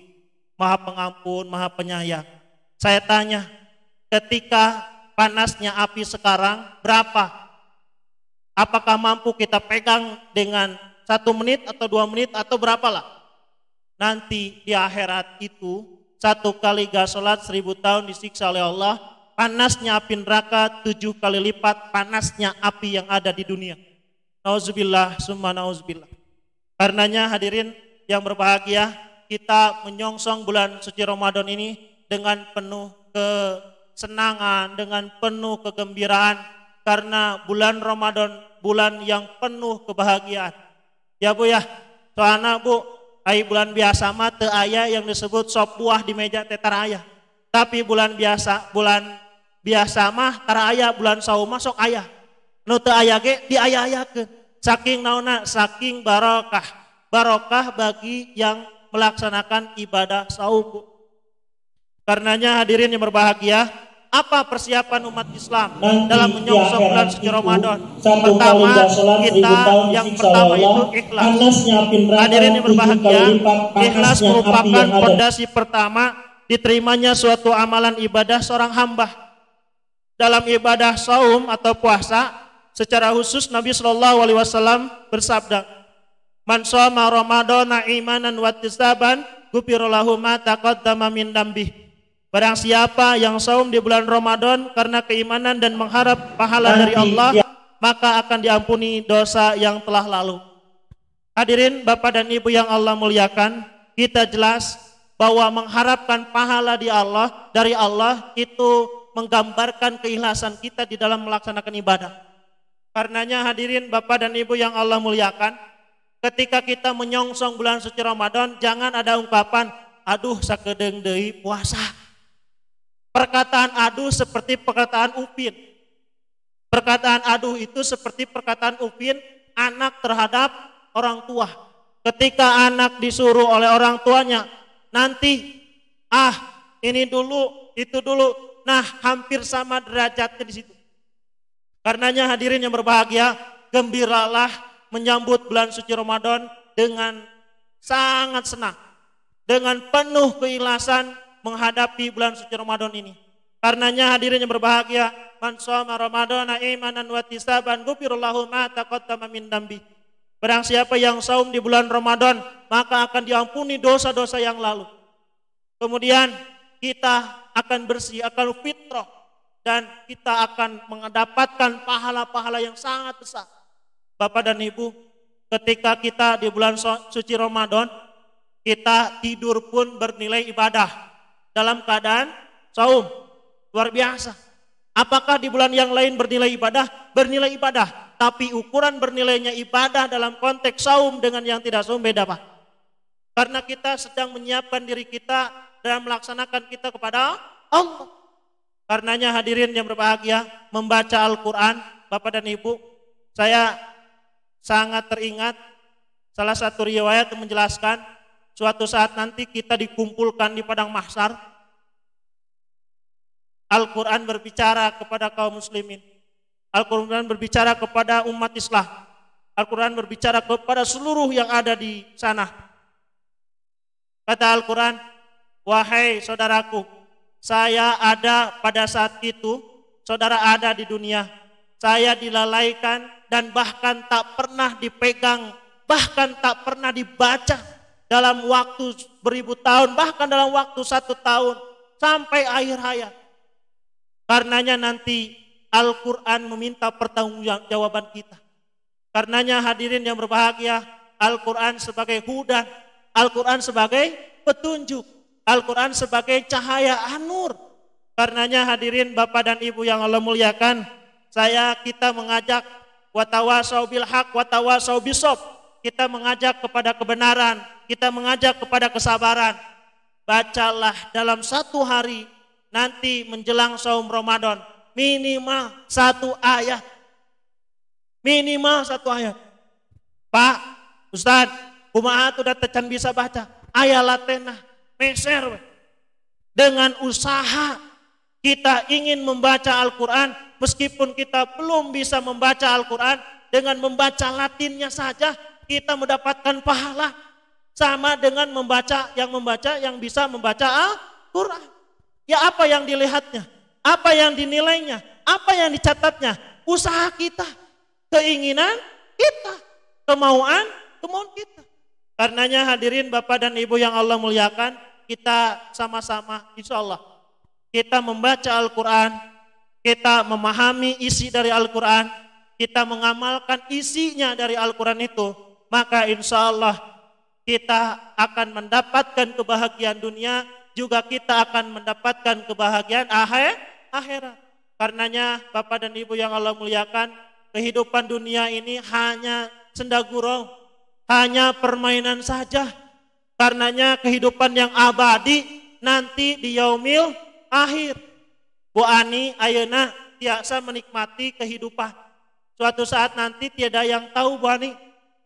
Maha Pengampun, Maha Penyayang. Saya tanya, ketika panasnya api sekarang berapa? Apakah mampu kita pegang dengan 1 menit atau 2 menit atau berapalah? Nanti di akhirat itu 1 kali gak sholat 1000 tahun disiksa oleh Allah. Panasnya api neraka 7 kali lipat panasnya api yang ada di dunia. Nauzubillah summa nauzubillah. Karenanya hadirin yang berbahagia, kita menyongsong bulan suci Ramadan ini dengan penuh kesenangan, dengan penuh kegembiraan. Karena bulan Ramadan bulan yang penuh kebahagiaan. Ya Bu ya, soalnya Bu, ai bulan biasa mah teu aya yang disebut sop buah di meja teh tara aya. Tapi bulan biasa mah tara aya, bulan saum mah sok aya. Nu teu aya ge diaya-ayakeun. Saking naonna, saking barokah. Barokah bagi yang melaksanakan ibadah saum. Karenanya hadirin yang berbahagia, apa persiapan umat Islam dalam menyongsong bulan suci Ramadan? Pertama, kita yang pertama itu ikhlas. Hadirin yang berbahagia, ikhlas merupakan fondasi pertama diterimanya suatu amalan ibadah seorang hamba. Dalam ibadah saum atau puasa, secara khusus Nabi SAW bersabda, "Man shoma Ramadana imanan wa ihtisaban, ghufira lahu ma taqaddama min dzambihi." Barang siapa yang saum di bulan Ramadan karena keimanan dan mengharap pahala dari Allah, maka akan diampuni dosa yang telah lalu. Hadirin Bapak dan Ibu yang Allah muliakan, kita jelas bahwa mengharapkan pahala dari Allah itu menggambarkan keikhlasan kita di dalam melaksanakan ibadah. Karenanya hadirin Bapak dan Ibu yang Allah muliakan, ketika kita menyongsong bulan suci Ramadan, jangan ada ungkapan, aduh sakedeung deui puasa. Perkataan aduh seperti perkataan Upin. Perkataan aduh itu seperti perkataan Upin anak terhadap orang tua. Ketika anak disuruh oleh orang tuanya, nanti ini dulu, itu dulu. Nah, hampir sama derajatnya di situ. Karenanya hadirin yang berbahagia, gembiralah menyambut bulan suci Ramadan dengan sangat senang, dengan penuh keikhlasan menghadapi bulan suci Ramadan ini. Karenanya hadirin yang berbahagia, man shoma ramadhana imanan wa ihtisaban ghufirallahu ma taqaddama min dambi. Barang siapa yang saum di bulan Ramadan, maka akan diampuni dosa-dosa yang lalu. Kemudian kita akan bersih, akan fitrah, dan kita akan mendapatkan pahala-pahala yang sangat besar. Bapak dan Ibu, ketika kita di bulan suci Ramadan, kita tidur pun bernilai ibadah dalam keadaan saum. Luar biasa. Apakah di bulan yang lain bernilai ibadah? Bernilai ibadah. Tapi ukuran bernilainya ibadah dalam konteks saum dengan yang tidak saum beda, Pak. Karena kita sedang menyiapkan diri kita dalam melaksanakan kita kepada Allah. Karenanya hadirin yang berbahagia, membaca Al-Quran, Bapak dan Ibu, saya sangat teringat salah satu riwayat yang menjelaskan suatu saat nanti kita dikumpulkan di padang mahsyar. Al-Quran berbicara kepada kaum muslimin. Al-Quran berbicara kepada umat Islam. Al-Quran berbicara kepada seluruh yang ada di sana. Kata Al-Quran, wahai saudaraku, saya ada pada saat itu, saudara ada di dunia. Saya dilalaikan dan bahkan tak pernah dipegang, bahkan tak pernah dibaca dalam waktu beribu tahun, bahkan dalam waktu 1 tahun sampai akhir hayat. Karenanya nanti Al-Quran meminta pertanggungjawaban kita. Karenanya hadirin yang berbahagia, Al-Quran sebagai hudan, Al-Quran sebagai petunjuk, Al-Quran sebagai cahaya anur. Karenanya hadirin Bapak dan Ibu yang Allah muliakan, kita mengajak watawasau bil haq watawasau bisob. Kita mengajak kepada kebenaran, kita mengajak kepada kesabaran. Bacalah dalam 1 hari nanti menjelang saum Ramadan minimal 1 ayat. Minimal 1 ayat. Pak, Ustaz, kumaha udah tecan bisa baca. Aya latena, meser. Dengan usaha kita ingin membaca Al-Quran, meskipun kita belum bisa membaca Al-Quran, dengan membaca Latinnya saja kita mendapatkan pahala. Sama dengan membaca yang bisa membaca Al-Quran. Ya apa yang dilihatnya, apa yang dinilainya, apa yang dicatatnya, usaha kita, keinginan kita, kemauan kita. Karenanya hadirin Bapak dan Ibu yang Allah muliakan, kita sama-sama insya Allah kita membaca Al-Quran, kita memahami isi dari Al-Quran, kita mengamalkan isinya dari Al-Quran itu, maka insya Allah kita akan mendapatkan kebahagiaan dunia, juga kita akan mendapatkan kebahagiaan akhirat. Karenanya Bapak dan Ibu yang Allah muliakan, kehidupan dunia ini hanya senda gurau, hanya permainan saja. Karenanya kehidupan yang abadi nanti di yaumil akhir. Bu Ani ayeuna tiasa menikmati kehidupan. Suatu saat nanti tiada yang tahu Bu Ani,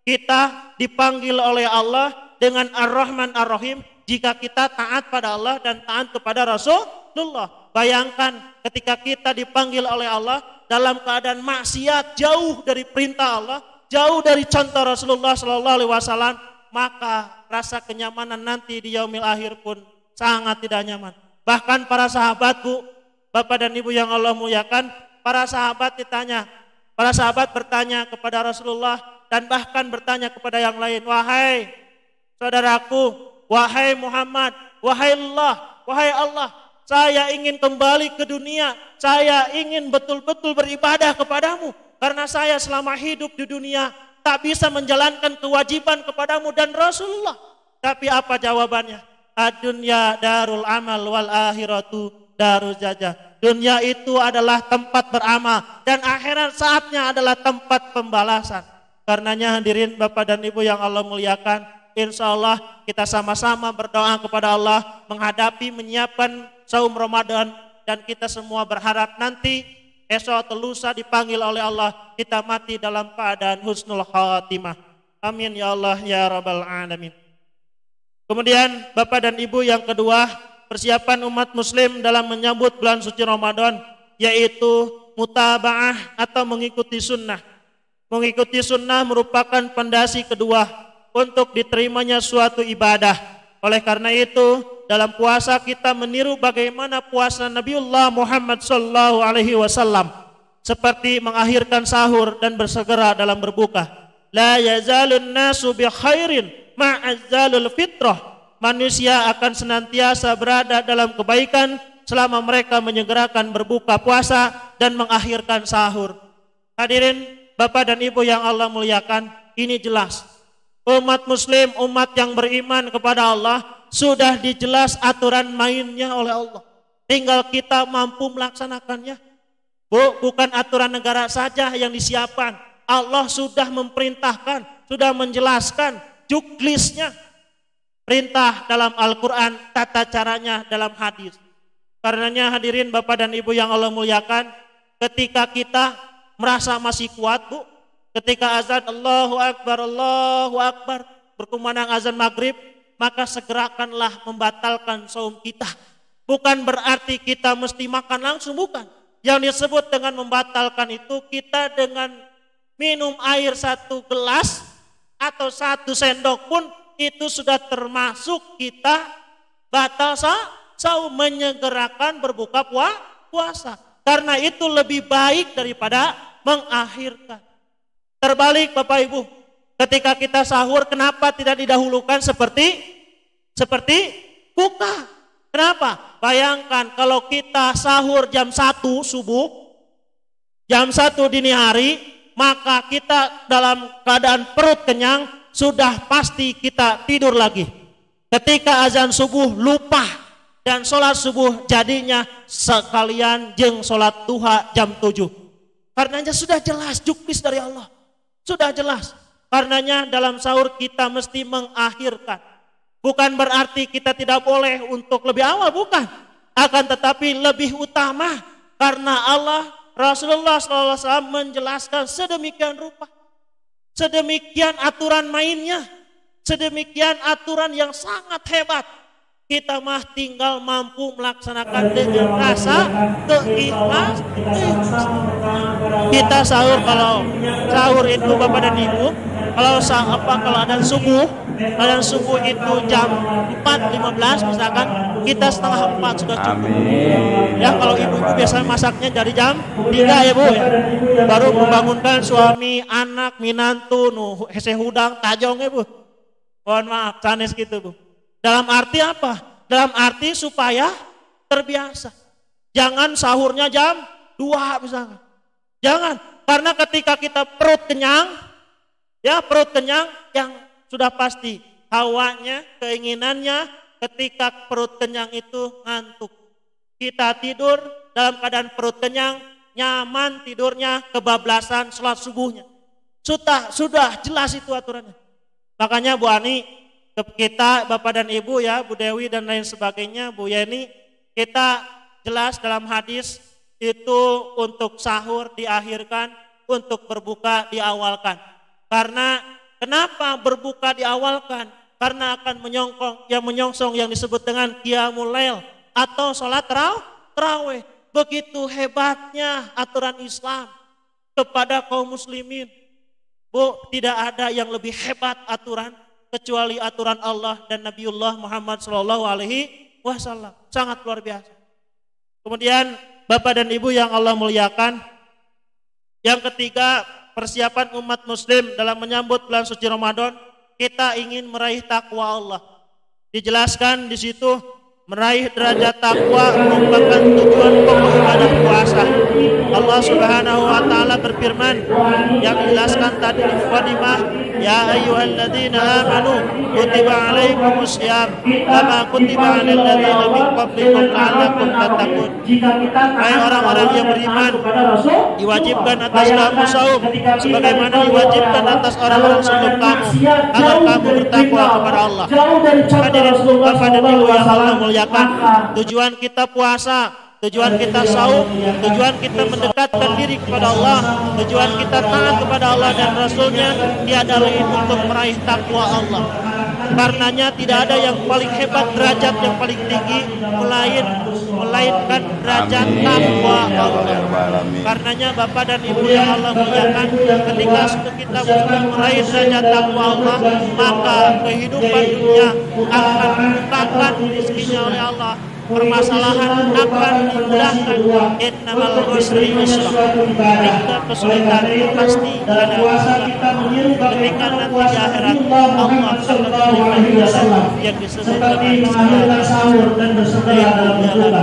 kita dipanggil oleh Allah dengan Ar-Rahman Ar-Rahim jika kita taat pada Allah dan taat kepada Rasulullah. Bayangkan ketika kita dipanggil oleh Allah dalam keadaan maksiat, jauh dari perintah Allah, jauh dari contoh Rasulullah SAW, maka rasa kenyamanan nanti di yaumil akhir pun sangat tidak nyaman. Bahkan para sahabatku, Bapak dan Ibu yang Allah muliakan, para sahabat bertanya kepada Rasulullah dan bahkan bertanya kepada yang lain, wahai saudaraku, wahai Muhammad, wahai Allah, saya ingin kembali ke dunia, saya ingin betul-betul beribadah kepadamu, karena saya selama hidup di dunia tak bisa menjalankan kewajiban kepadamu dan Rasulullah. Tapi apa jawabannya? Ad-dunya darul amal wal akhiratu darul jazaa. Dunia itu adalah tempat beramal dan akhirat saatnya adalah tempat pembalasan. Karenanya hadirin Bapak dan Ibu yang Allah muliakan, insya Allah kita sama-sama berdoa kepada Allah menghadapi menyiapkan saum Ramadan, dan kita semua berharap nanti esok atau lusa dipanggil oleh Allah, kita mati dalam keadaan husnul khatimah. Amin ya Allah ya Rabbal Alamin. Kemudian Bapak dan Ibu yang kedua, persiapan umat muslim dalam menyambut bulan suci Ramadan, yaitu mutaba'ah atau mengikuti sunnah. Mengikuti sunnah merupakan pondasi kedua untuk diterimanya suatu ibadah. Oleh karena itu, dalam puasa kita meniru bagaimana puasa Nabiullah Muhammad SAW, seperti mengakhirkan sahur dan bersegera dalam berbuka. La yazalun nasu bi khairin ma'azzalul fitrah. Manusia akan senantiasa berada dalam kebaikan selama mereka menyegerakan berbuka puasa dan mengakhirkan sahur. Hadirin Bapak dan Ibu yang Allah muliakan, ini jelas. Umat muslim, umat yang beriman kepada Allah, sudah dijelas aturan mainnya oleh Allah. Tinggal kita mampu melaksanakannya. Bukan aturan negara saja yang disiapkan. Allah sudah memerintahkan, sudah menjelaskan juklisnya. Perintah dalam Al-Quran, tata caranya dalam hadis. Karenanya hadirin Bapak dan Ibu yang Allah muliakan, ketika kita merasa masih kuat, Bu, ketika azan Allahu Akbar, berkumandang azan maghrib, maka segerakanlah membatalkan saum kita. Bukan berarti kita mesti makan langsung, bukan. Yang disebut dengan membatalkan itu, kita dengan minum air 1 gelas atau 1 sendok pun itu sudah termasuk kita batal saum, menyegerakan berbuka puasa. Karena itu lebih baik daripada mengakhirkan. Terbalik Bapak Ibu, ketika kita sahur kenapa tidak didahulukan seperti buka? Kenapa? Bayangkan kalau kita sahur jam 1 subuh, jam 1 dini hari, maka kita dalam keadaan perut kenyang, sudah pasti kita tidur lagi. Ketika azan subuh lupa dan sholat subuh jadinya sekalian jeng sholat duha jam 7. Karenanya sudah jelas juknis dari Allah. Sudah jelas. Karenanya dalam sahur kita mesti mengakhirkan. Bukan berarti kita tidak boleh untuk lebih awal, bukan. Akan tetapi lebih utama karena Allah, Rasulullah SAW menjelaskan sedemikian rupa. Sedemikian aturan mainnya, sedemikian aturan yang sangat hebat. Kita mah tinggal mampu melaksanakan dengan rasa keikhlasan. Kita sahur, kalau sahur itu Bapak dan Ibu, kalau ada subuh itu jam 4.15 misalkan, kita setengah 4 sudah cukup. Ya kalau ibu-ibu biasa masaknya dari jam 3 ya Bu ya. Baru membangunkan suami, anak, minantu, hese hudang, tajong ya Bu. Mohon maaf, sanes gitu Bu. Dalam arti apa? Dalam arti supaya terbiasa. Jangan sahurnya jam 2 misalkan. Jangan, karena ketika kita perut kenyang, ya perut kenyang yang sudah pasti hawanya, keinginannya ketika perut kenyang itu ngantuk. Kita tidur dalam keadaan perut kenyang, nyaman tidurnya, kebablasan sholat subuhnya. Sudah jelas itu aturannya. Makanya Bu Ani, kita Bapak dan Ibu ya, Bu Dewi dan lain sebagainya, Bu Yeni, kita jelas dalam hadis itu untuk sahur diakhirkan, untuk berbuka diawalkan. Karena kenapa berbuka diawalkan? Karena akan menyongsong yang disebut dengan qiyamul lail atau sholat tarawih. Begitu hebatnya aturan Islam kepada kaum muslimin. Bu, tidak ada yang lebih hebat aturan kecuali aturan Allah dan Nabiullah Muhammad SAW. Sangat luar biasa. Kemudian Bapak dan Ibu yang Allah muliakan, yang ketiga, persiapan umat muslim dalam menyambut bulan suci Ramadan, kita ingin meraih takwa Allah. Dijelaskan di situ, meraih derajat takwa merupakan tujuan pokok ibadah puasa. Allah Subhanahu wa taala berfirman yang dijelaskan tadi di mukadimah, ya ayyuhalladzina amanu kutiba alaikumusiyam kama kutiba alal ladzina min qablikum la'allakum tattaqun. Hai orang-orang yang beriman, diwajibkan atas kamu saum sebagaimana diwajibkan atas orang-orang sebelum kamu agar kamu bertakwa kepada Allah. Hadirin Bapak dan Ibu yang Allah muliakan, tujuan kita puasa, tujuan kita saum, tujuan kita mendekatkan diri kepada Allah, tujuan kita taat kepada Allah dan Rasulnya tiada lain untuk meraih takwa Allah. Karenanya tidak ada yang paling hebat, derajat yang paling tinggi melainkan derajat takwa Allah. Karenanya Bapak dan Ibu yang Allah muliakan, ketika kita meraih derajat takwa Allah, maka kehidupan dunia akan dibukakan rezekinya oleh Allah. Permasalahan akan dimudahkan. Innamal usri yusra. Ketika kesulitan pasti ada ketika nanti di akhirat Allah akan memberikan jalan yang disebut dengan sahur dan bersedekah dalam berbuka.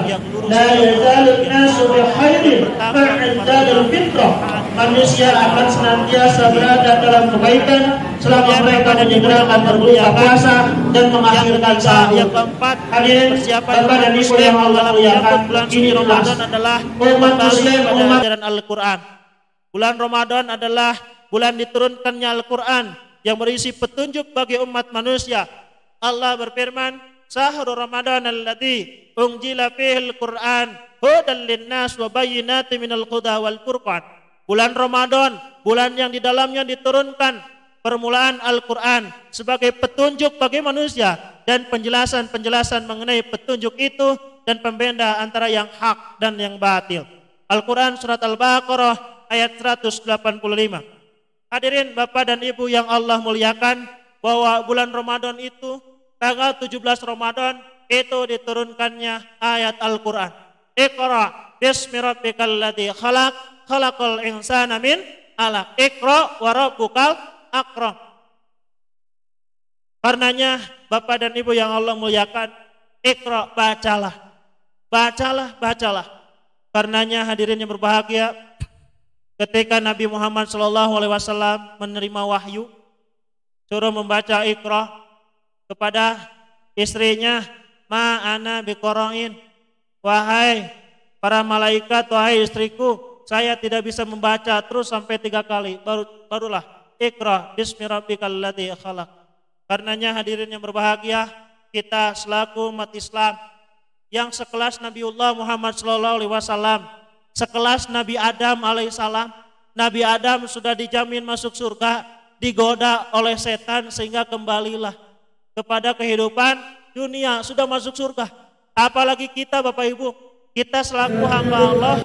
La yazalun nasu bi khairin fa'idadul fitrah. Manusia akan senantiasa berada dalam kebaikan selama mereka menyegerakan berbuka puasa dan mengakhirkan sahur. Yang keempat, persiapan dan Muslim yang Allah muliakan bulan suci Ramadan adalah umat Muslim pada ajaran Al-Quran. Bulan Ramadan adalah bulan diturunkannya Al-Quran yang berisi petunjuk bagi umat manusia. Allah berfirman, Syahrul Ramadan alladzi unzila fihil Qur'an hudan linnas wa bayyinatin minal huda wal furqan. Bulan Ramadan, bulan yang di dalamnya diturunkan permulaan Al-Quran sebagai petunjuk bagi manusia dan penjelasan-penjelasan mengenai petunjuk itu dan pembeda antara yang hak dan yang batil. Al-Quran surat Al-Baqarah ayat 185. Hadirin Bapak dan Ibu yang Allah muliakan, bahwa bulan Ramadan itu tanggal 17 Ramadan itu diturunkannya ayat Al-Quran. Iqra bismi rabbikal ladzi khalaq khalaqal insana min 'alaq. Iqra wa rabbukal akram. Karenanya Bapak dan Ibu yang Allah muliakan, Iqra, bacalah. Bacalah. Karenanya hadirin yang berbahagia, ketika Nabi Muhammad SAW menerima wahyu suruh membaca Iqra kepada istrinya, ma ana biqara'in, wahai para malaikat, wahai istriku, saya tidak bisa membaca terus sampai 3 kali, barulah Iqra bismi rabbikal ladzi khalaq. Karenanya hadirin yang berbahagia, kita selaku umat Islam yang sekelas Nabiullah Muhammad SAW, sekelas Nabi Adam alaihissalam. Nabi Adam sudah dijamin masuk surga, digoda oleh setan sehingga kembalilah kepada kehidupan dunia, sudah masuk surga. Apalagi kita Bapak Ibu, kita selaku hamba Allah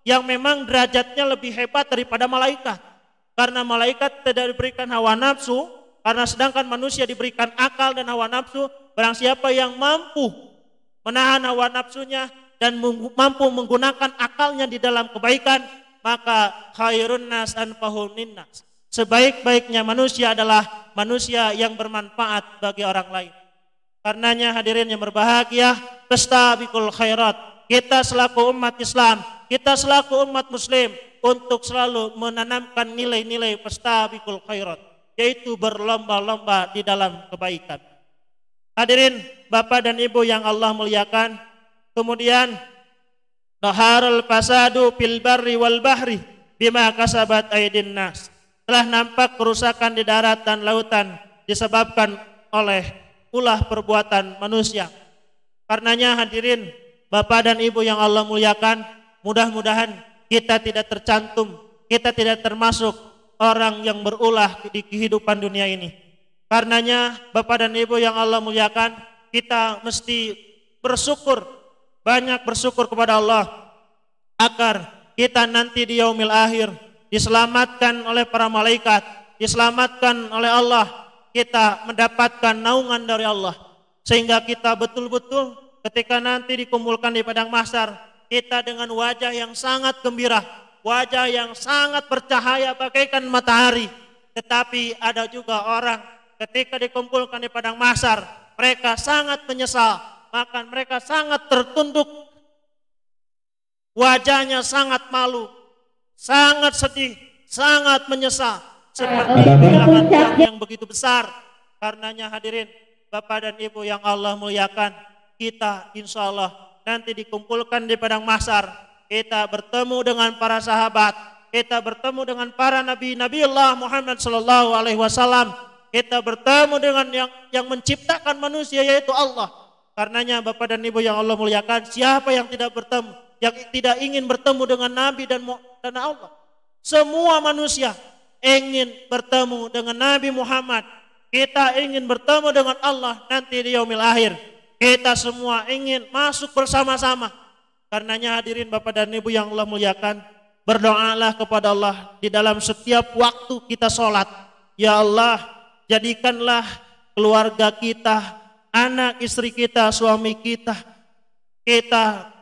yang memang derajatnya lebih hebat daripada malaikat. Karena malaikat tidak diberikan hawa nafsu, karena sedangkan manusia diberikan akal dan hawa nafsu. Barang siapa yang mampu menahan hawa nafsunya dan mampu menggunakan akalnya di dalam kebaikan, maka khairun nas anfa'un linnas. Sebaik-baiknya manusia adalah manusia yang bermanfaat bagi orang lain. Karenanya hadirin yang berbahagia, fastabiqul khairat. Kita selaku umat Islam, kita selaku umat Muslim untuk selalu menanamkan nilai-nilai fastabiqul khairat, yaitu berlomba-lomba di dalam kebaikan. Hadirin Bapak dan Ibu yang Allah muliakan, kemudian dhaharul fasadu fil barri wal bahri bima kasabat aydin nas. Telah nampak kerusakan di darat dan lautan disebabkan oleh ulah perbuatan manusia. Karenanya hadirin Bapak dan Ibu yang Allah muliakan, mudah-mudahan kita tidak tercantum, kita tidak termasuk orang yang berulah di kehidupan dunia ini. Karenanya Bapak dan Ibu yang Allah muliakan, kita mesti bersyukur, banyak bersyukur kepada Allah agar kita nanti di yaumil akhir diselamatkan oleh para malaikat, diselamatkan oleh Allah, kita mendapatkan naungan dari Allah, sehingga kita betul-betul ketika nanti dikumpulkan di padang mahsyar, kita dengan wajah yang sangat gembira, wajah yang sangat bercahaya bagaikan matahari. Tetapi ada juga orang ketika dikumpulkan di padang mahsyar, mereka sangat menyesal, maka mereka sangat tertunduk, wajahnya sangat malu. sangat sedih, sangat menyesal seperti kehilangan yang begitu besar. Karenanya hadirin Bapak dan Ibu yang Allah muliakan, kita insya Allah nanti dikumpulkan di padang mahsyar. Kita bertemu dengan para sahabat, kita bertemu dengan para nabi Allah Muhammad sallallahu alaihi wasallam. Kita bertemu dengan yang menciptakan manusia, yaitu Allah. Karenanya Bapak dan Ibu yang Allah muliakan, siapa yang tidak bertemu, yang tidak ingin bertemu dengan Nabi dan Allah? Semua manusia ingin bertemu dengan Nabi Muhammad. Kita ingin bertemu dengan Allah nanti di yaumil akhir. Kita semua ingin masuk bersama-sama. Karenanya hadirin Bapak dan Ibu yang Allah muliakan, berdoalah kepada Allah di dalam setiap waktu kita sholat. Ya Allah, jadikanlah keluarga kita, anak istri kita, suami kita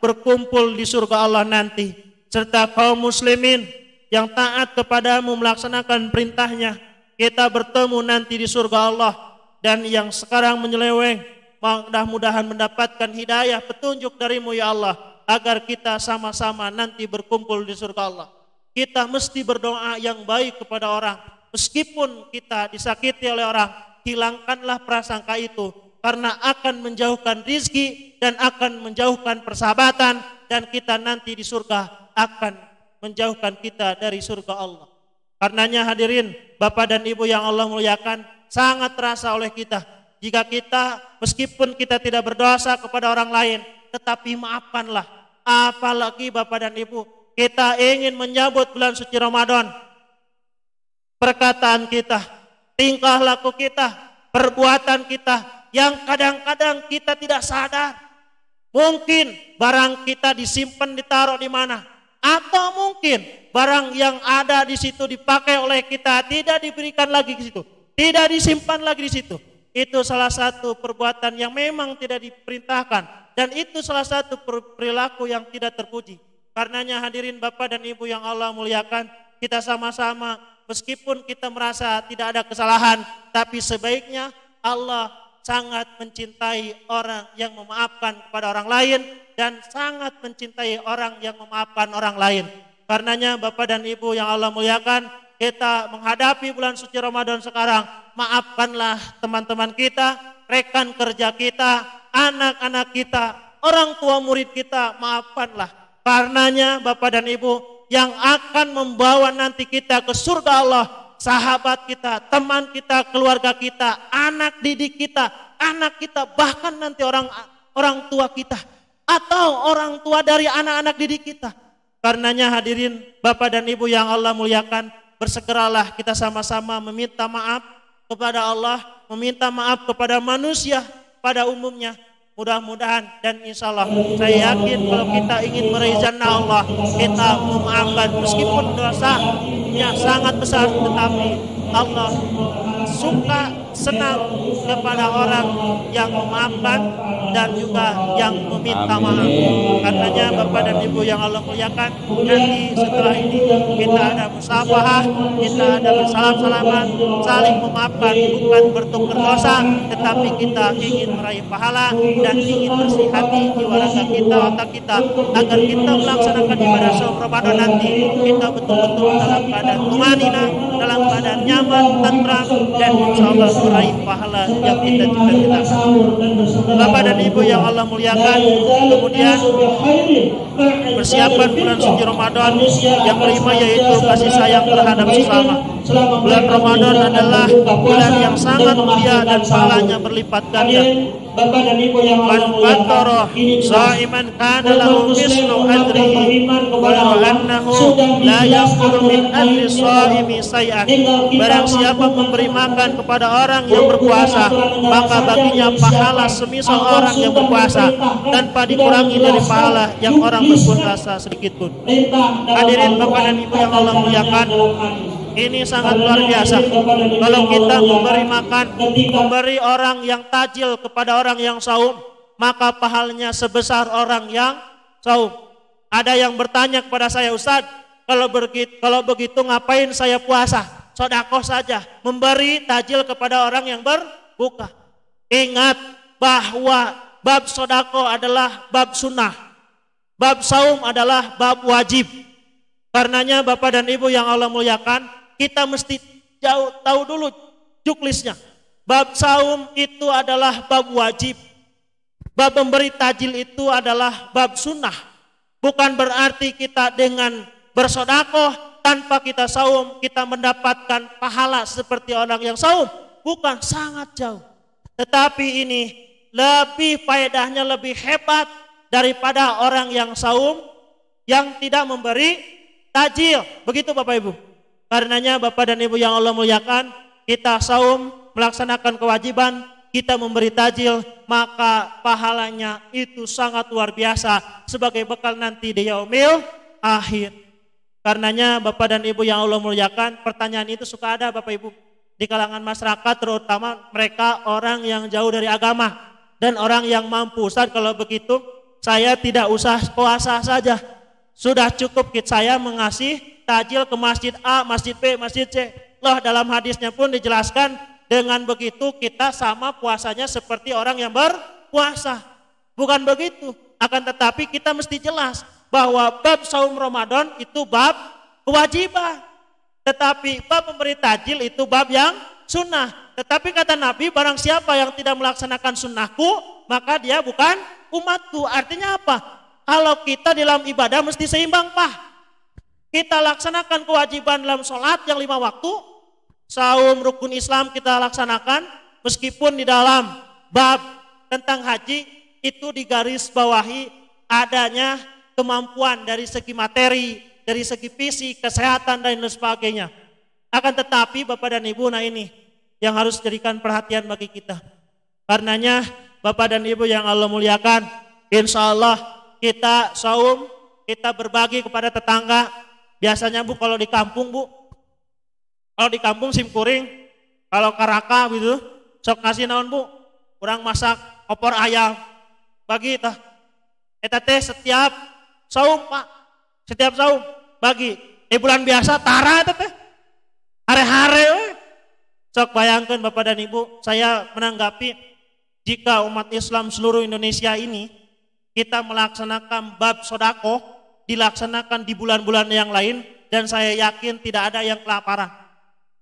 berkumpul di surga Allah nanti, serta kaum muslimin yang taat kepadamu melaksanakan perintahnya. Kita bertemu nanti di surga Allah. Dan yang sekarang menyeleweng, mudah-mudahan mendapatkan hidayah petunjuk darimu ya Allah, agar kita sama-sama nanti berkumpul di surga Allah. Kita mesti berdoa yang baik kepada orang. Meskipun kita disakiti oleh orang, hilangkanlah prasangka itu, karena akan menjauhkan rizki dan akan menjauhkan persahabatan, dan kita nanti di surga akan menjauhkan kita dari surga Allah. Karenanya hadirin Bapak dan Ibu yang Allah muliakan, sangat terasa oleh kita jika kita meskipun kita tidak berdosa kepada orang lain, tetapi maafkanlah. Apalagi Bapak dan Ibu, kita ingin menyambut bulan suci Ramadan. Perkataan kita, tingkah laku kita, perbuatan kita yang kadang-kadang kita tidak sadar. Mungkin barang kita disimpan, ditaruh di mana, atau mungkin barang yang ada di situ dipakai oleh kita tidak diberikan lagi di situ, tidak disimpan lagi di situ. Itu salah satu perbuatan yang memang tidak diperintahkan, dan itu salah satu perilaku yang tidak terpuji. Karenanya hadirin Bapak dan Ibu yang Allah muliakan, kita sama-sama meskipun kita merasa tidak ada kesalahan, tapi sebaiknya Allah sangat mencintai orang yang memaafkan kepada orang lain, dan sangat mencintai orang yang memaafkan orang lain. Karenanya Bapak dan Ibu yang Allah muliakan, kita menghadapi bulan suci Ramadan sekarang, maafkanlah teman-teman kita, rekan kerja kita, anak-anak kita, orang tua murid kita, maafkanlah. Karenanya Bapak dan Ibu, yang akan membawa nanti kita ke surga Allah, sahabat kita, teman kita, keluarga kita, anak didik kita, anak kita, bahkan nanti orang tua kita, atau orang tua dari anak-anak didik kita. Karenanya hadirin Bapak dan Ibu yang Allah muliakan, bersegeralah kita sama-sama meminta maaf kepada Allah, meminta maaf kepada manusia pada umumnya. Mudah-mudahan dan insya Allah saya yakin kalau kita ingin meraih jannah Allah, kita memaafkan meskipun dosanya sangat besar, tetapi Allah suka, senang kepada orang yang memaafkan dan juga yang meminta maaf. Karenanya Bapak dan Ibu yang Allah muliakan, nanti setelah ini kita ada musafahah, kita ada bersalam-salaman, saling memaafkan, bukan bertukar dosa, tetapi kita ingin meraih pahala dan ingin bersih hati, jiwa raga kita, otak kita, agar kita melaksanakan ibadah saum Ramadan nanti kita betul-betul dalam keadaan tumanina, dalam keadaan nyaman, tentram, dan insya Allah meraih pahala yang kita cita-citakan. Bapak dan Ibu yang Allah muliakan, kemudian persiapan bulan suci Ramadan yang kelima, yaitu kasih sayang terhadap sesama. Bulan Ramadan adalah bulan yang sangat mulia dan pahalanya berlipat ganda. Bapak dan Ibu yang Allah muliakan, shaiman kana lahu mislu ajrihi wa annahu la yaqulu min ajri shaimi say'an. Barang siapa memberi makan kepada orang yang berpuasa, maka baginya pahala semisal orang yang berpuasa, tanpa dikurangi dari pahala yang orang berpuasa sedikit pun. Hadirin Bapak dan Ibu yang Allah muliakan, ini sangat luar biasa. Kalau kita memberi makan, memberi orang yang tajil kepada orang yang saum, maka pahalanya sebesar orang yang saum. Ada yang bertanya kepada saya, Ustaz, kalau begitu ngapain saya puasa? Sedekah saja, memberi tajil kepada orang yang berbuka. Ingat bahwa bab sedekah adalah bab sunnah, bab saum adalah bab wajib. Karenanya Bapak dan Ibu yang Allah muliakan, kita mesti tahu dulu juklisnya. Bab saum itu adalah bab wajib. Bab memberi tajil itu adalah bab sunnah. Bukan berarti kita dengan bersodakoh tanpa kita saum kita mendapatkan pahala seperti orang yang saum. Bukan, sangat jauh. Tetapi ini lebih faedahnya lebih hebat daripada orang yang saum yang tidak memberi tajil. Begitu Bapak Ibu. Karenanya Bapak dan Ibu yang Allah muliakan, kita saum melaksanakan kewajiban, kita memberi tajil, maka pahalanya itu sangat luar biasa sebagai bekal nanti di yaumil akhir. Karenanya Bapak dan Ibu yang Allah muliakan, pertanyaan itu suka ada Bapak Ibu di kalangan masyarakat, terutama mereka orang yang jauh dari agama dan orang yang mampu. Ustaz, kalau begitu saya tidak usah puasa saja, sudah cukup saya mengasih tajil ke masjid A, masjid B, masjid C. Loh, dalam hadisnya pun dijelaskan dengan begitu kita sama puasanya seperti orang yang berpuasa. Bukan begitu, akan tetapi kita mesti jelas bahwa bab saum Ramadan itu bab kewajiban. Tetapi bab memberi tajil itu bab yang sunnah. Tetapi kata Nabi, barang siapa yang tidak melaksanakan sunnahku, maka dia bukan umatku. Artinya apa? Kalau kita dalam ibadah mesti seimbang, Pak. Kita laksanakan kewajiban dalam sholat yang 5 waktu, saum rukun Islam kita laksanakan, meskipun di dalam bab tentang haji itu digaris bawahi adanya kemampuan dari segi materi, dari segi fisik, kesehatan dan lain sebagainya. Akan tetapi Bapak dan Ibu, nah ini yang harus jadikan perhatian bagi kita. Karenanya Bapak dan Ibu yang Allah muliakan, insya Allah kita saum, kita berbagi kepada tetangga. Biasanya Bu kalau di kampung Bu, kalau di kampung simkuring, kalau karaka gitu, sok kasih naon Bu, kurang masak opor ayam, bagi tah. Eta teh setiap saum Pak, setiap saum bagi. Di bulan biasa tara eta teh, hare-hare we. Sok bayangkan Bapak dan Ibu, saya menanggapi jika umat Islam seluruh Indonesia ini kita melaksanakan bab sodako, dilaksanakan di bulan-bulan yang lain, dan saya yakin tidak ada yang kelaparan.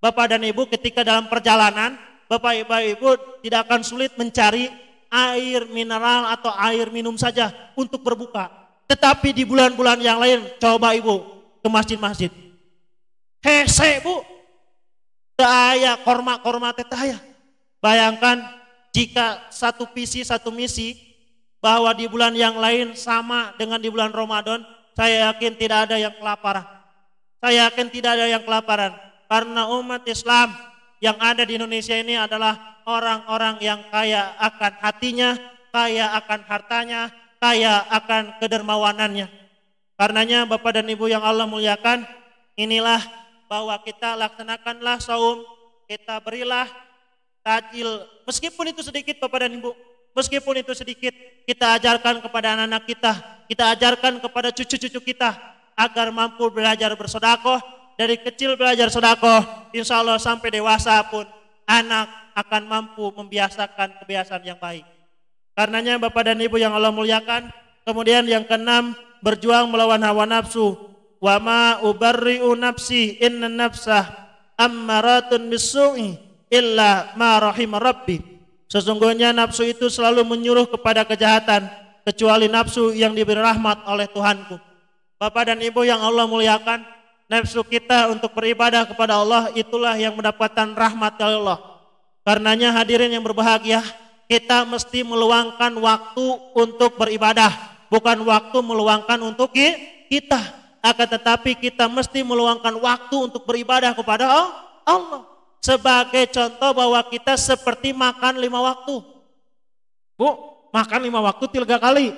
Bapak dan Ibu ketika dalam perjalanan, Bapak Ibu tidak akan sulit mencari air mineral atau air minum saja untuk berbuka. Tetapi di bulan-bulan yang lain, coba Ibu ke masjid-masjid. Hese Bu, daya korma-korma tetaya. Bayangkan jika satu visi satu misi, bahwa di bulan yang lain sama dengan di bulan Ramadan, saya yakin tidak ada yang kelaparan. Saya yakin tidak ada yang kelaparan. Karena umat Islam yang ada di Indonesia ini adalah orang-orang yang kaya akan hatinya, kaya akan hartanya, kaya akan kedermawanannya. Karenanya Bapak dan Ibu yang Allah muliakan, inilah bahwa kita laksanakanlah saum, kita berilah tajil, meskipun itu sedikit Bapak dan Ibu, meskipun itu sedikit, kita ajarkan kepada anak-anak kita ajarkan kepada cucu-cucu kita agar mampu belajar bersedekah. Dari kecil belajar sedekah, insya Allah sampai dewasa pun anak akan mampu membiasakan kebiasaan yang baik. Karenanya Bapak dan Ibu yang Allah muliakan, kemudian yang keenam, berjuang melawan hawa nafsu. Wa ma ubarri'u nafsi inna nafsah ammaratun bisu'i illa ma rahimah rabbi. Sesungguhnya nafsu itu selalu menyuruh kepada kejahatan, kecuali nafsu yang diberi rahmat oleh Tuhanku. Bapak dan Ibu yang Allah muliakan, nafsu kita untuk beribadah kepada Allah itulah yang mendapatkan rahmat dari Allah. Karenanya hadirin yang berbahagia, kita mesti meluangkan waktu untuk beribadah, bukan waktu meluangkan untuk kita. Akan tetapi kita mesti meluangkan waktu untuk beribadah kepada Allah. Sebagai contoh bahwa kita seperti makan 5 waktu. Bu, makan 5 waktu 3 kali.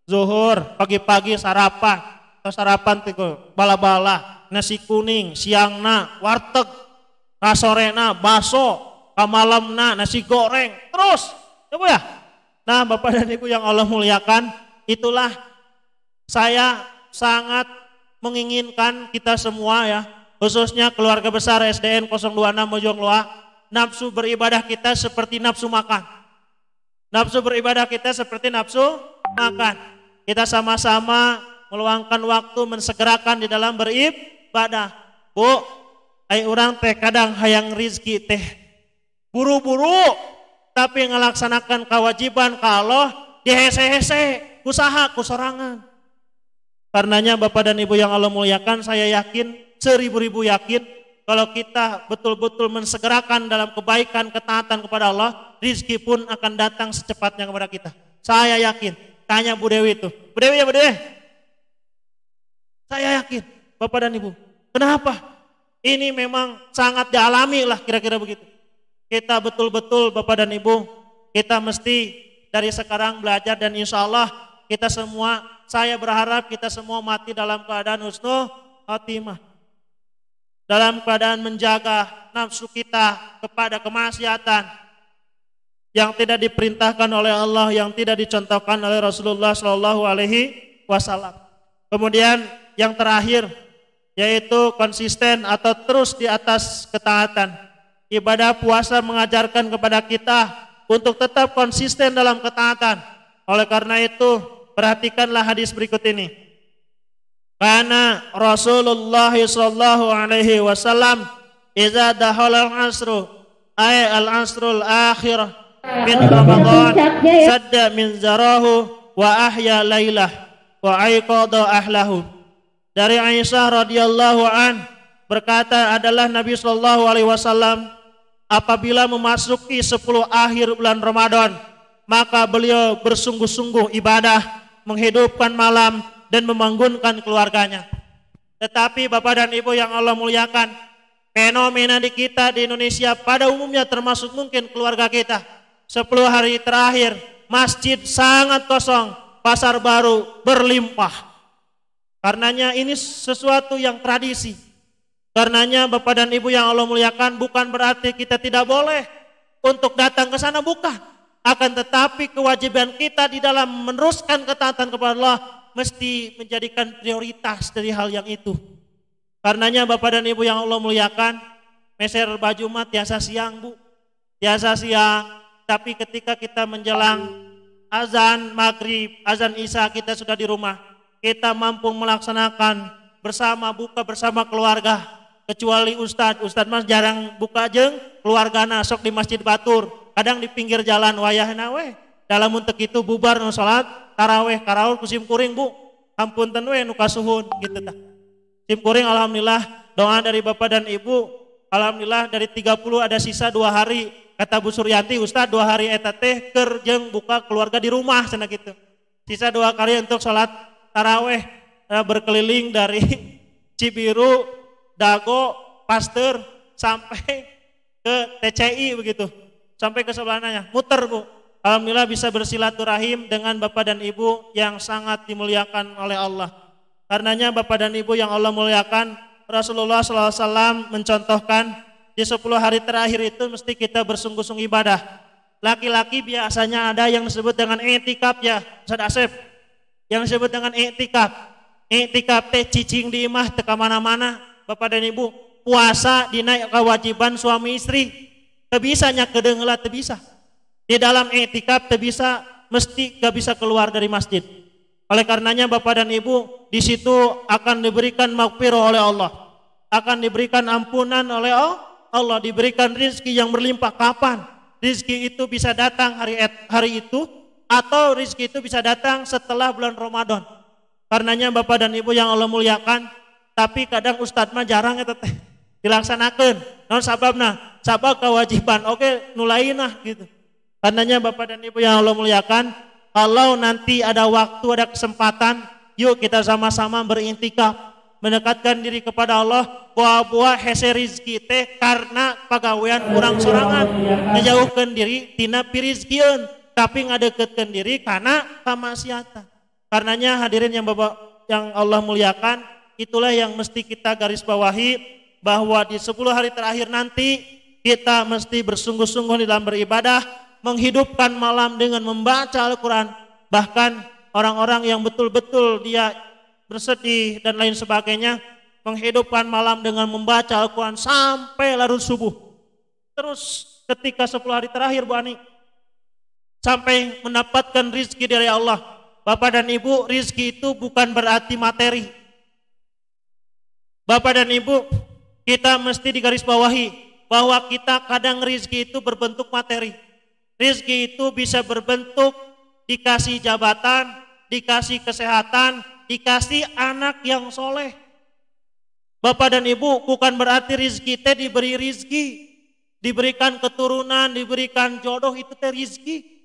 Zuhur, pagi-pagi sarapan, atau sarapan tiku bala-bala, nasi kuning, siangna warteg, kasorena baso, kamalamna nasi goreng, terus, coba ya. Nah Bapak dan Ibu yang Allah muliakan, itulah saya sangat menginginkan kita semua ya, khususnya keluarga besar SDN 026 Bojong Loa, nafsu beribadah kita seperti nafsu makan. Nafsu beribadah kita seperti nafsu makan. Kita sama-sama meluangkan waktu mensegerakan di dalam beribadah. Bu, ai urang teh kadang hayang rizki teh buru-buru tapi ngelaksanakan kewajiban ka Allah dihese-hese usaha kusorangan. Karenanya Bapak dan Ibu yang Allah muliakan, saya yakin, seribu-ribu yakin, kalau kita betul-betul mensegerakan dalam kebaikan, ketaatan kepada Allah, rizki pun akan datang secepatnya kepada kita. Saya yakin. Tanya Bu Dewi itu. Bu Dewi ya Bu Dewi? Saya yakin, Bapak dan Ibu. Kenapa? Ini memang sangat dialami lah kira-kira begitu. Kita betul-betul Bapak dan Ibu, kita mesti dari sekarang belajar dan insya Allah kita semua, saya berharap kita semua mati dalam keadaan husnul khotimah. Dalam keadaan menjaga nafsu kita kepada kemaksiatan yang tidak diperintahkan oleh Allah, yang tidak dicontohkan oleh Rasulullah Shallallahu Alaihi Wasallam. Kemudian yang terakhir yaitu konsisten atau terus di atas ketaatan. Ibadah puasa mengajarkan kepada kita untuk tetap konsisten dalam ketaatan. Oleh karena itu perhatikanlah hadis berikut ini. Karena Rasulullah Shallallahu Alaihi Wasallam idza dakhala al-asru ay al-asrul akhir min Ramadan sadda min zarahu wa ahya lailah wa aiqadha ahlahu. Dari Aisyah radhiyallahu an berkata adalah Nabi sallallahu alaihi wasallam apabila memasuki 10 akhir bulan Ramadan maka beliau bersungguh-sungguh ibadah, menghidupkan malam dan membangunkan keluarganya. Tetapi Bapak dan Ibu yang Allah muliakan, fenomena di kita di Indonesia pada umumnya termasuk mungkin keluarga kita. 10 hari terakhir masjid sangat kosong, pasar baru berlimpah. Karenanya ini sesuatu yang tradisi. Karenanya Bapak dan Ibu yang Allah muliakan, bukan berarti kita tidak boleh untuk datang ke sana, bukan. Akan tetapi kewajiban kita di dalam meneruskan ketaatan kepada Allah mesti menjadikan prioritas dari hal yang itu. Karenanya Bapak dan Ibu yang Allah muliakan, meser baju mah tiasa siang Bu, tiasa siang. Tapi ketika kita menjelang azan maghrib, azan isya kita sudah di rumah. Kita mampu melaksanakan bersama buka bersama keluarga. Kecuali Ustadz mas jarang buka jeng keluargana sok di masjid batur. Kadang di pinggir jalan wayahna we. Dalam untuk itu bubar nu salat taraweh karaul kusim kuring Bu. Ampunten we nu kasuhun gitu tah. Sim kuring alhamdulillah doa dari Bapak dan Ibu. Alhamdulillah dari 30 ada sisa 2 hari. Kata Bu Suryanti, Ustadz 2 hari eta teh keur jeung buka keluarga di rumah cenah gitu. Sisa 2 kali untuk salat taraweh berkeliling dari Cibiru, Dago, Pasteur sampai ke TCI begitu. Sampai ke sebelahnya, muter Bu. Alhamdulillah bisa bersilaturahim dengan Bapak dan Ibu yang sangat dimuliakan oleh Allah. Karenanya Bapak dan Ibu yang Allah muliakan, Rasulullah SAW mencontohkan di 10 hari terakhir itu mesti kita bersungguh-sungguh ibadah. Laki-laki biasanya ada yang disebut dengan i'tikaf ya, Ustaz Asep. Yang disebut dengan i'tikaf. I'tikaf teh cicing di imah teu ka mana-mana. Bapak dan Ibu, puasa dina kewajiban suami istri. Teu bisa nya kedeung heula teu bisa. Di dalam i'tikaf teu bisa, mesti gak bisa keluar dari masjid. Oleh karenanya Bapak dan Ibu, di situ akan diberikan maghfirah oleh Allah. Akan diberikan ampunan oleh Allah, diberikan rizki yang berlimpah. Kapan? Rizki itu bisa datang hari itu, atau rizki itu bisa datang setelah bulan Ramadan. Karenanya Bapak dan Ibu yang Allah muliakan, tapi kadang Ustadz mah jarang eta teh dilaksanakeun. Naon sababna? Sabab kewajiban oke nulainah gitu. Karenanya Bapak dan Ibu yang Allah muliakan, kalau nanti ada waktu, ada kesempatan, yuk kita sama-sama berintikaf, mendekatkan diri kepada Allah, buah-buah hese rizki teh karena pagawean kurang sorangan, ngejauhkan diri tina pirizkieun, tapi ngadeketkeun diri karena kamaksiatan. Karenanya hadirin yang Bapak yang Allah muliakan, itulah yang mesti kita garis bawahi, bahwa di 10 hari terakhir nanti kita mesti bersungguh-sungguh dalam beribadah, menghidupkan malam dengan membaca Al-Quran. Bahkan orang-orang yang betul-betul dia bersedih dan lain sebagainya, menghidupkan malam dengan membaca Al-Quran sampai larut subuh. Terus ketika 10 hari terakhir Bu Ani, sampai mendapatkan rizki dari Allah, Bapak dan Ibu, rizki itu bukan berarti materi. Bapak dan Ibu, kita mesti digarisbawahi bahwa kita kadang rizki itu berbentuk materi. Rizki itu bisa berbentuk dikasih jabatan, dikasih kesehatan, dikasih anak yang soleh. Bapak dan Ibu, bukan berarti rizki teh diberi rizki, diberikan keturunan, diberikan jodoh, itu teh rizki.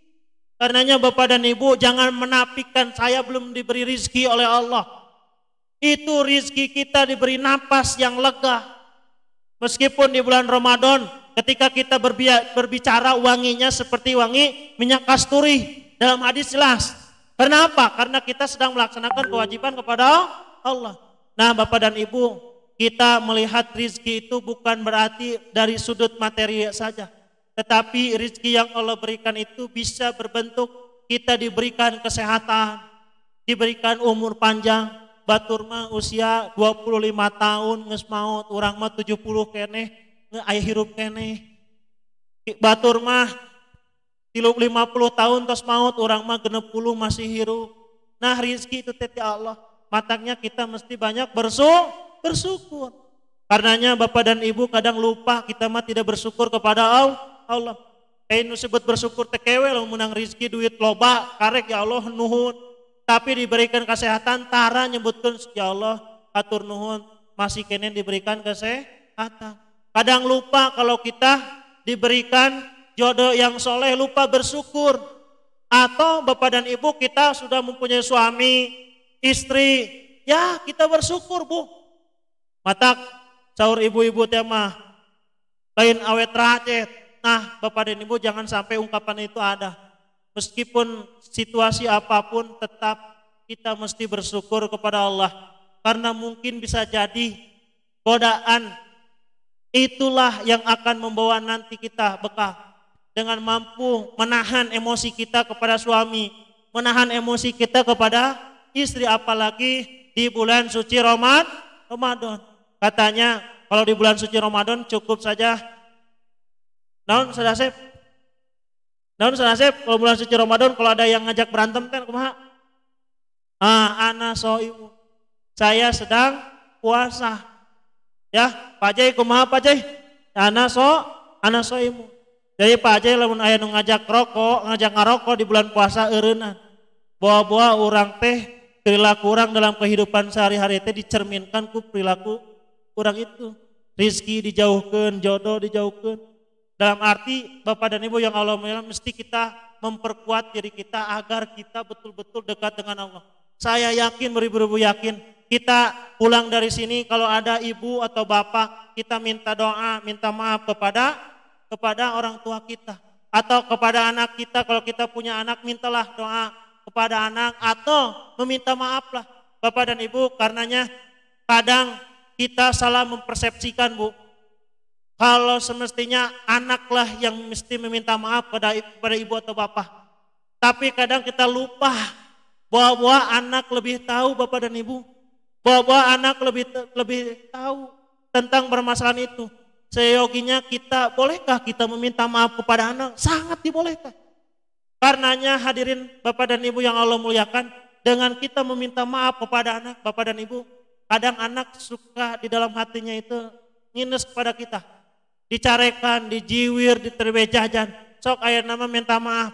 Karenanya Bapak dan Ibu jangan menafikan saya belum diberi rizki oleh Allah. Itu rizki kita diberi napas yang lega. Meskipun di bulan Ramadan ketika kita berbicara wanginya seperti wangi minyak kasturi. Dalam hadis jelas. Kenapa? Karena kita sedang melaksanakan kewajiban kepada Allah. Nah Bapak dan Ibu, kita melihat rizki itu bukan berarti dari sudut materi saja. Tetapi rizki yang Allah berikan itu bisa berbentuk kita diberikan kesehatan, diberikan umur panjang. Batur mah usia 25 tahun geus maot, urang mah 70 keneh, aya hirup keneh. Batur mah 50 tahun tos maot, urang mah 60 masih hirup. Nah rizki itu teh Allah. Matanya kita mesti banyak bersyukur. Karenanya Bapak dan Ibu kadang lupa kita mah tidak bersyukur kepada Allah. Kayak disebut bersyukur tekewe lo menang rizki duit loba karek ya Allah nuhun. Tapi diberikan kesehatan tara nyebutkan ya Allah atur nuhun masih kenen diberikan kesehatan. Kadang lupa kalau kita diberikan jodoh yang soleh lupa bersyukur. Atau Bapak dan Ibu kita sudah mempunyai suami, istri, ya kita bersyukur Bu. Matak sahur ibu-ibu tema lain awet racet. Nah Bapak dan Ibu jangan sampai ungkapan itu ada. Meskipun situasi apapun tetap kita mesti bersyukur kepada Allah. Karena mungkin bisa jadi godaan itulah yang akan membawa nanti kita bekal. Dengan mampu menahan emosi kita kepada suami. Menahan emosi kita kepada istri apalagi di bulan suci Ramadan. Katanya kalau di bulan suci Ramadan cukup saja. Naon sadasep? Naon sadasep kalau bulan suci Ramadan kalau ada yang ngajak berantem kan kumaha? Ana soimu. Saya sedang puasa. Ya, Pak Jai kumaha Pak Jai? Ana soimu. Jadi Pak Jai lamun aya nu ngajak ngarokok di bulan puasa eureunnan. Bawa-bawa urang teh perilaku orang dalam kehidupan sehari-hari teh dicerminkan ku perilaku orang itu. Rizki dijauhkan, jodoh dijauhkan. Dalam arti Bapak dan Ibu yang Allah muliakan mesti kita memperkuat diri kita agar kita betul-betul dekat dengan Allah. Saya yakin, beribu-ribu yakin, kita pulang dari sini kalau ada ibu atau bapak, kita minta doa, minta maaf kepada orang tua kita. Atau kepada anak kita, kalau kita punya anak, mintalah doa kepada anak atau meminta maaflah Bapak dan Ibu. Karenanya kadang kita salah mempersepsikan Bu. Kalau semestinya anaklah yang mesti meminta maaf kepada ibu atau bapak. Tapi kadang kita lupa bahwa anak lebih tahu Bapak dan Ibu. Bahwa anak lebih tahu tentang permasalahan itu. Seyoginya kita, bolehkah kita meminta maaf kepada anak? Sangat dibolehkan. Karenanya hadirin Bapak dan Ibu yang Allah muliakan, dengan kita meminta maaf kepada anak Bapak dan Ibu, kadang anak suka di dalam hatinya itu nginus kepada kita. Dicarekan, dijiwir, diterbe jajan. Sok aya nama minta maaf.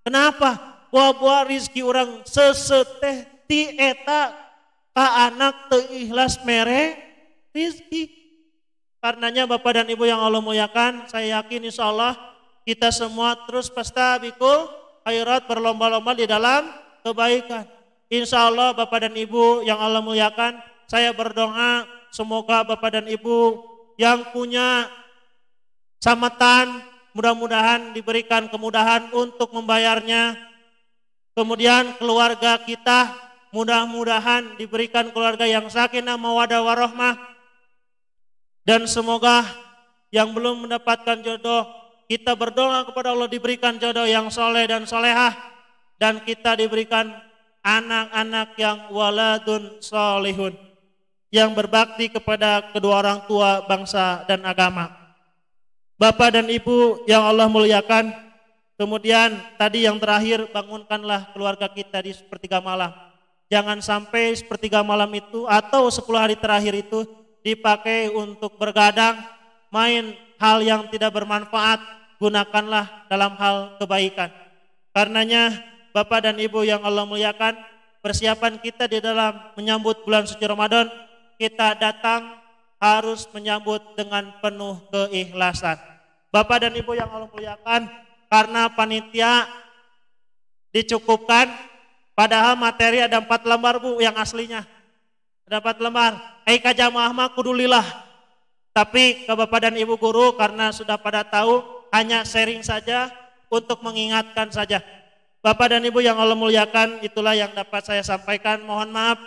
Kenapa? Buah-buah rizki orang seseteh ti eta ka anak teu ikhlas mere rizki. Karenanya Bapak dan Ibu yang Allah muliakan, saya yakin insya Allah kita semua terus pastabikul khairat, berlomba-lomba di dalam kebaikan. Insya Allah Bapak dan Ibu yang Allah muliakan, saya berdoa semoga Bapak dan Ibu yang punya samatan mudah-mudahan diberikan kemudahan untuk membayarnya. Kemudian keluarga kita mudah-mudahan diberikan keluarga yang sakinah mawaddah warahmah. Dan semoga yang belum mendapatkan jodoh, kita berdoa kepada Allah diberikan jodoh yang soleh dan solehah. Dan kita diberikan anak-anak yang waladun solihun, yang berbakti kepada kedua orang tua, bangsa dan agama. Bapak dan Ibu yang Allah muliakan, Kemudian tadi yang terakhir, bangunkanlah keluarga kita di sepertiga malam. Jangan sampai sepertiga malam itu atau 10 hari terakhir itu dipakai untuk bergadang, main hal yang tidak bermanfaat, gunakanlah dalam hal kebaikan. Karenanya Bapak dan Ibu yang Allah muliakan, persiapan kita di dalam menyambut bulan suci Ramadan, kita datang harus menyambut dengan penuh keikhlasan. Bapak dan Ibu yang Allah muliakan, karena panitia dicukupkan, padahal materi ada 4 lembar Bu yang aslinya. Ada 4 lembar. Aika jamaah mah kudulilah. Tapi ke Bapak dan Ibu guru karena sudah pada tahu, hanya sharing saja untuk mengingatkan saja. Bapak dan Ibu yang Allah muliakan, itulah yang dapat saya sampaikan. Mohon maaf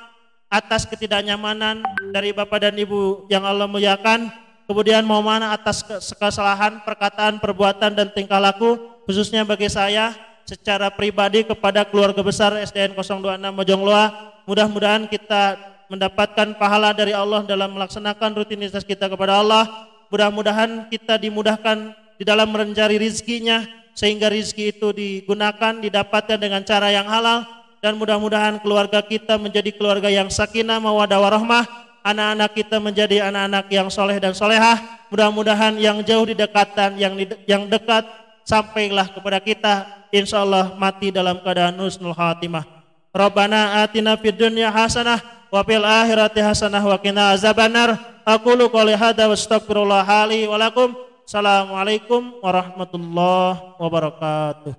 atas ketidaknyamanan dari Bapak dan Ibu yang Allah muliakan. Kemudian mohon maaf atas kesalahan perkataan, perbuatan dan tingkah laku, khususnya bagi saya secara pribadi kepada keluarga besar SDN 026 Mojongloa. Mudah-mudahan kita mendapatkan pahala dari Allah dalam melaksanakan rutinitas kita kepada Allah. Mudah-mudahan kita dimudahkan di dalam mencari rizkinya, sehingga rizki itu digunakan, didapatkan dengan cara yang halal. Dan mudah-mudahan keluarga kita menjadi keluarga yang sakinah, mawaddah warahmah. Anak-anak kita menjadi anak-anak yang soleh dan solehah. Mudah-mudahan yang jauh di dekatan, yang dekat sampailah kepada kita. Insya Allah mati dalam keadaan husnul khatimah. Rabbana atina fid dunya hasanah wa fil akhirati hasanah wa qina azabannar. Aqulu qouli hadza wa astaghfirullah li wa lakum. Assalamualaikum warahmatullahi wabarakatuh.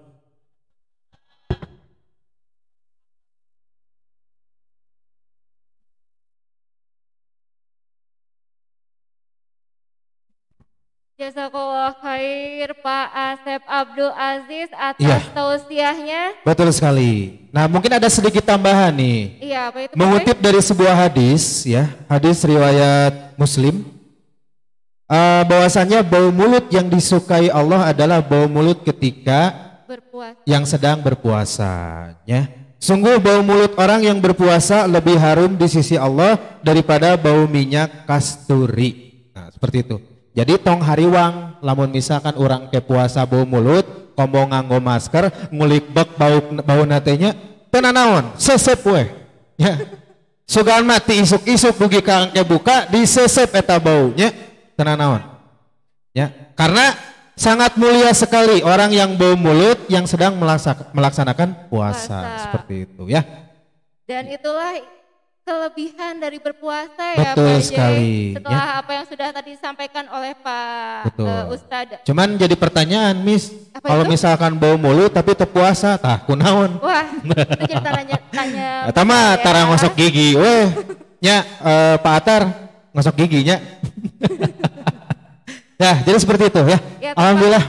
Jazakallah khair Pak Asep Abdul Aziz atas tausiahnya. Betul sekali. Nah, mungkin ada sedikit tambahan nih. Iya, apa itu? Mengutip dari sebuah hadis, ya, hadis riwayat Muslim, bahwasannya bau mulut yang disukai Allah adalah bau mulut ketika yang sedang berpuasa. Ya. Sungguh bau mulut orang yang berpuasa lebih harum di sisi Allah daripada bau minyak kasturi. Nah, seperti itu. Jadi tong hariwang, lamun misalkan orang ke puasa bau mulut, kombo nganggo masker, ngulik bek bau natenya, tenanawan, sesep we. Ya. Sugan mati isuk-isuk dugi kang ke buka, disesep eta baunya, tenanawan. Ya, karena sangat mulia sekali orang yang bau mulut yang sedang melaksanakan puasa. Seperti itu ya. Dan itulah kelebihan dari berpuasa ya Betul Pak sekali. Setelah Ya. apa yang sudah tadi disampaikan oleh Pak Ustadz. Cuman jadi pertanyaan, Miss, kalau misalkan bau mulut tapi terpuasa, tah kunaon? Wah, itu jadi tanya. Tama tara ngosok gigi, weh, nya Pak Atar ngosok giginya. Ya, jadi seperti itu ya. Alhamdulillah.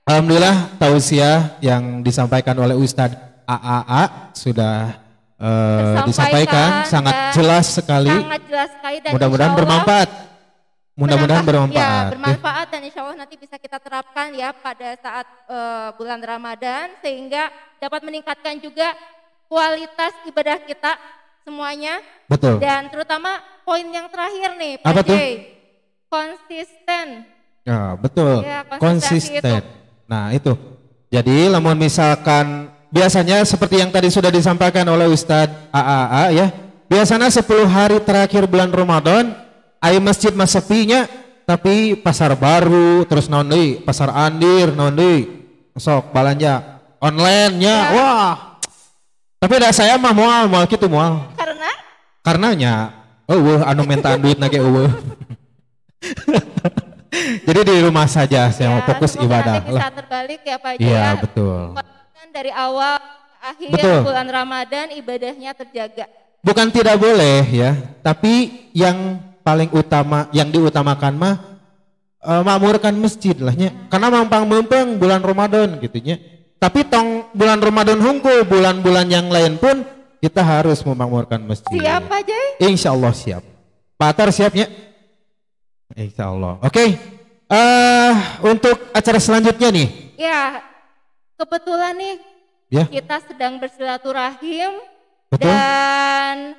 Alhamdulillah tausiah yang disampaikan oleh Ustadz AAA sudah disampaikan sangat jelas sekali. Dan mudah-mudahan bermanfaat. Mudah-mudahan bermanfaat. Ya, bermanfaat dan insya Allah nanti bisa kita terapkan ya pada saat bulan Ramadan sehingga dapat meningkatkan juga kualitas ibadah kita semuanya. Betul. Dan terutama poin yang terakhir nih Pak Apa J. tuh? Konsisten. Ya, betul. Ya, konsisten. Nah, itu. Jadi lamun misalkan biasanya seperti yang tadi sudah disampaikan oleh Ustadz AAA ya, biasanya 10 hari terakhir bulan Ramadan, ayo masjid mas sepinya, tapi pasar baru, terus naon deui, pasar andir, naon deui, sok balanja online-nya, wah. Tapi dah saya mah moal gitu moal. Karenanya, anu mentaan duit nage Jadi di rumah saja saya mau fokus ibadah. Nanti bisa terbalik ya Pak J. Iya, betul. Dari awal ke akhir bulan Ramadan ibadahnya terjaga. Bukan tidak boleh ya, tapi yang paling utama, yang diutamakan mah makmurkan masjid lahnya. Karena mampang-mampang bulan Ramadan gitunya. Tapi tong bulan Ramadan hungkul, bulan-bulan yang lain pun kita harus memakmurkan masjid. Siap Pak J? Insya Allah siap. Pak Atar siapnya? Insya Allah. Oke. Untuk acara selanjutnya nih. Ya. Kebetulan nih kita sedang bersilaturahim dan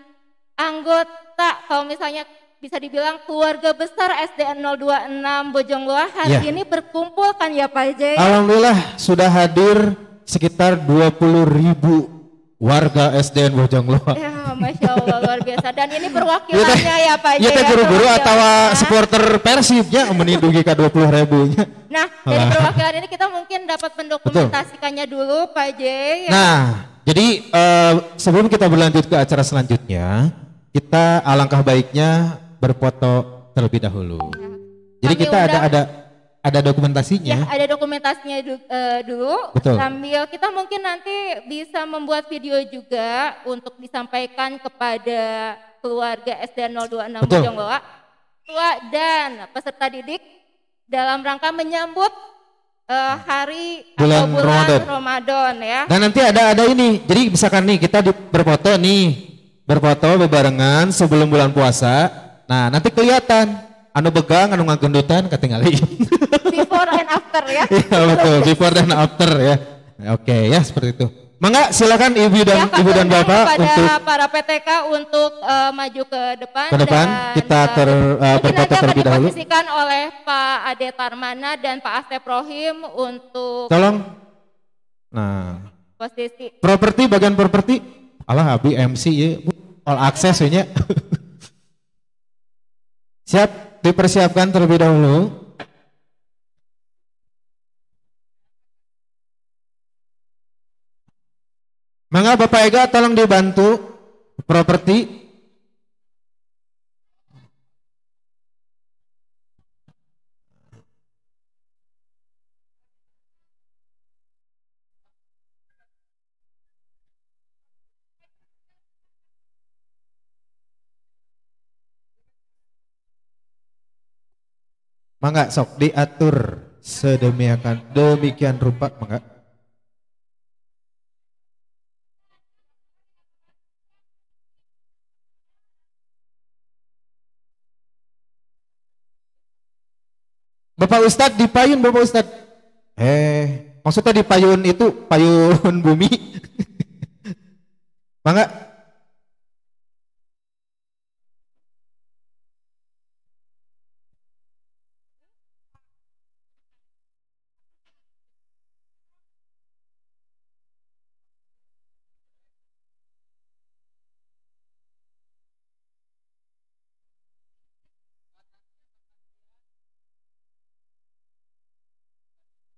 anggota kalau misalnya bisa dibilang keluarga besar SDN 026 Bojongloa hari ini berkumpul kan ya Pak J? Alhamdulillah sudah hadir sekitar 20.000 warga SDN Bojongloa. Ya, Masya Allah luar biasa. Dan ini perwakilannya ya Pak J. Iya guru-guru atau supporter Persibnya menindungi ke 20.000-nya. Nah, dari perwakilan ini kita mungkin dapat mendokumentasikannya dulu Pak J. Ya. Nah, jadi sebelum kita berlanjut ke acara selanjutnya, kita alangkah baiknya berfoto terlebih dahulu. Ya. Jadi kita ada dokumentasinya. Ya, ada dokumentasinya dulu. Betul. Sambil kita mungkin nanti bisa membuat video juga untuk disampaikan kepada keluarga SDN 026 Bojongloa, tua dan peserta didik dalam rangka menyambut hari bulan atau bulan Ramadan ya. Dan nanti ada ini. Jadi misalkan nih kita berfoto bebarengan sebelum bulan puasa. Nah, nanti kelihatan anu begang, anu ngagendutan ketinggalan. Before and after ya. Iya betul, before dan after ya. Oke ya seperti itu. Mangga silakan ibu dan bapak untuk para PTK untuk maju ke depan. Dan kita berfoto terlebih dahulu. Diposisikan oleh Pak Ade Tarmana dan Pak Asep Rohim untuk. Tolong. Nah. Posisi. Bagian properti. Alah abi MC ya, all access nya. Siap, dipersiapkan terlebih dahulu. Mangga Bapak Ega tolong dibantu properti. Mangga sok diatur demikian rupa mangga. Bapak Ustadz dipayun Bapak Ustadz. Maksudnya dipayun itu payun bumi. Mangga.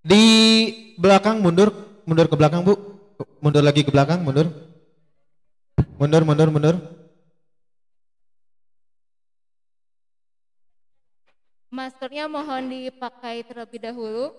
Di belakang mundur ke belakang Bu. Mundur lagi ke belakang, mundur. Maskernya mohon dipakai terlebih dahulu.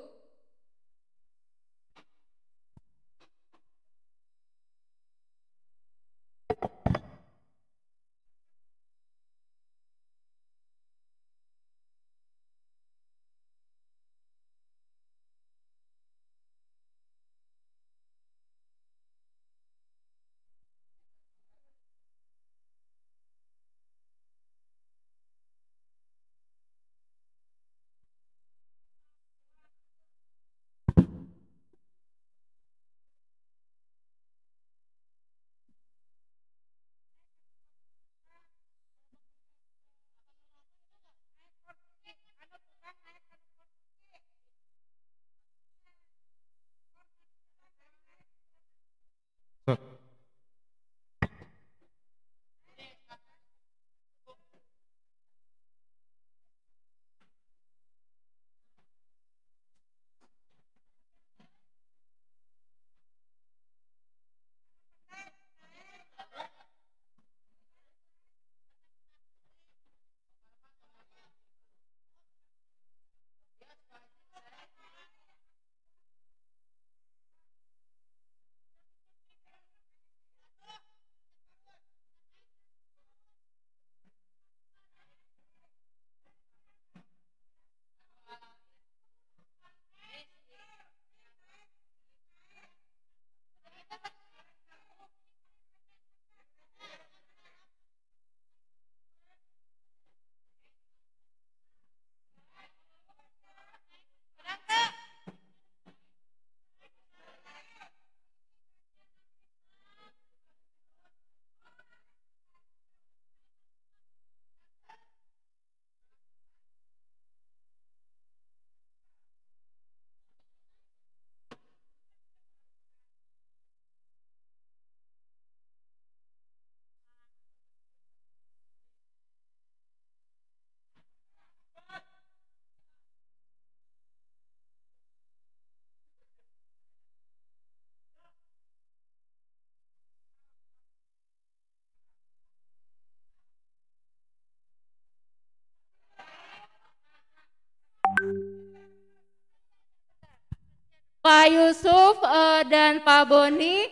Pak Yusuf dan Pak Boni,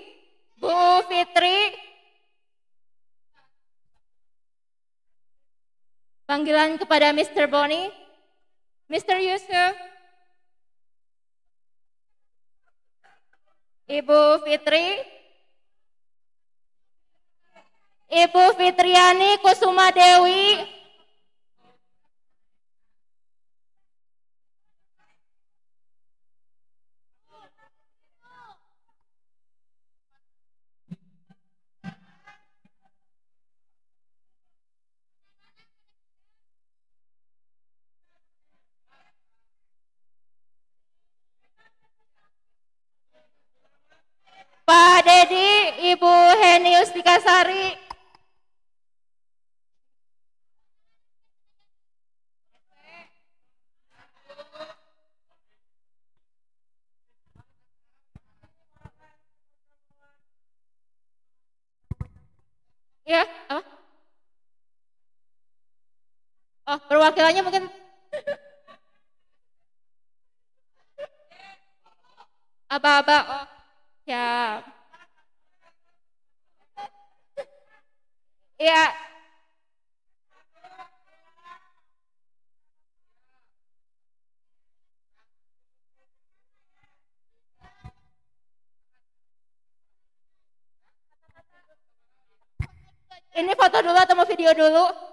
Bu Fitri. Panggilan kepada Mr. Boni, Mr. Yusuf, Ibu Fitri, Ibu Fitriani Kusuma Dewi, Pak Dedi, Ibu Henius Dikasari, ya, apa? Oh, perwakilannya mungkin aba-aba. Oh, ya. Ya. Ini foto dulu atau mau video dulu?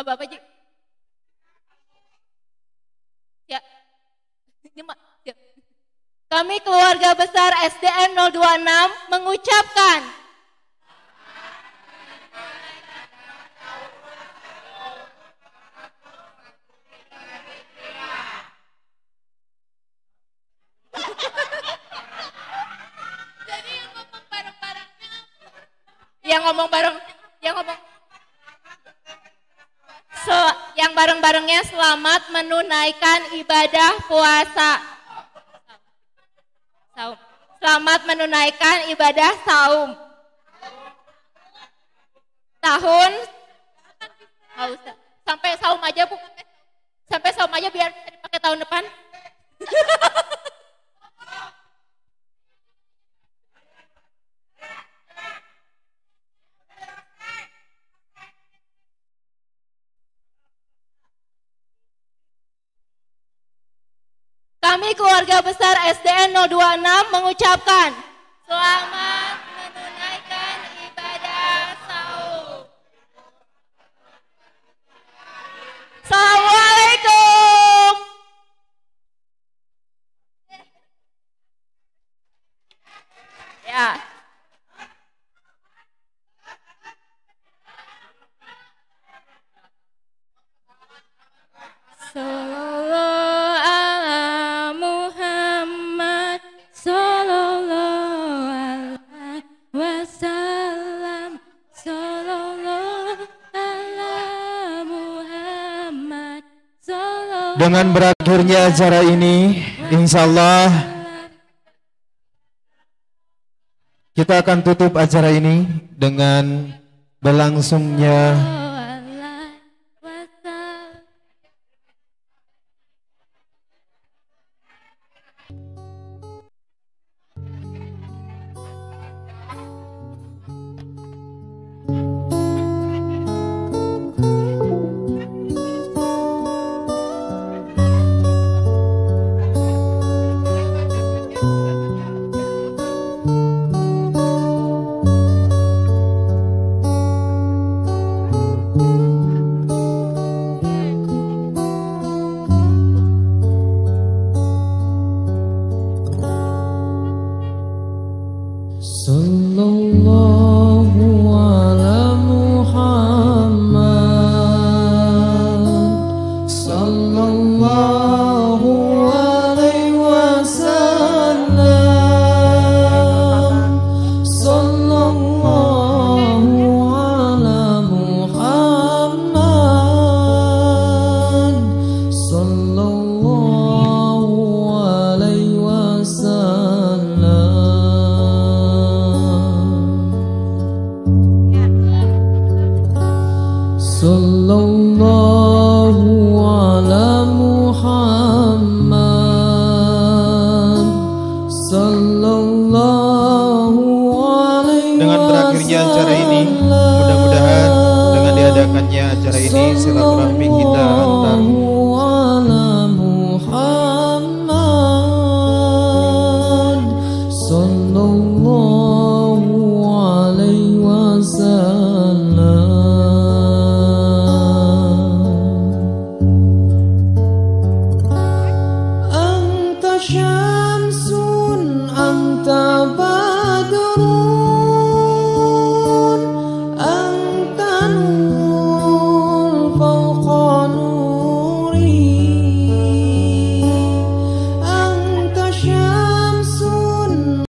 Apa Ji? Ya. Ya. Kami keluarga besar SDN 026 mengucapkan yang bareng-barengnya selamat menunaikan ibadah puasa. Saum. Selamat menunaikan ibadah saum. Tahun sampai saum aja Bu. Sampai saum aja biar bisa dipakai tahun depan. Kami keluarga besar SDN 026 mengucapkan selamat menunaikan ibadah saum. Assalamualaikum. Ya. Sallallahu ala Muhammad sallallahu alaihi wasallam sallallahu ala Muhammad sallallahu. Dengan berakhirnya acara ini, insya Allah kita akan tutup acara ini dengan berlangsungnya acara ini. Mudah-mudahan dengan diadakannya acara ini silaturahmi kita antar sallallahu alaihi wasallam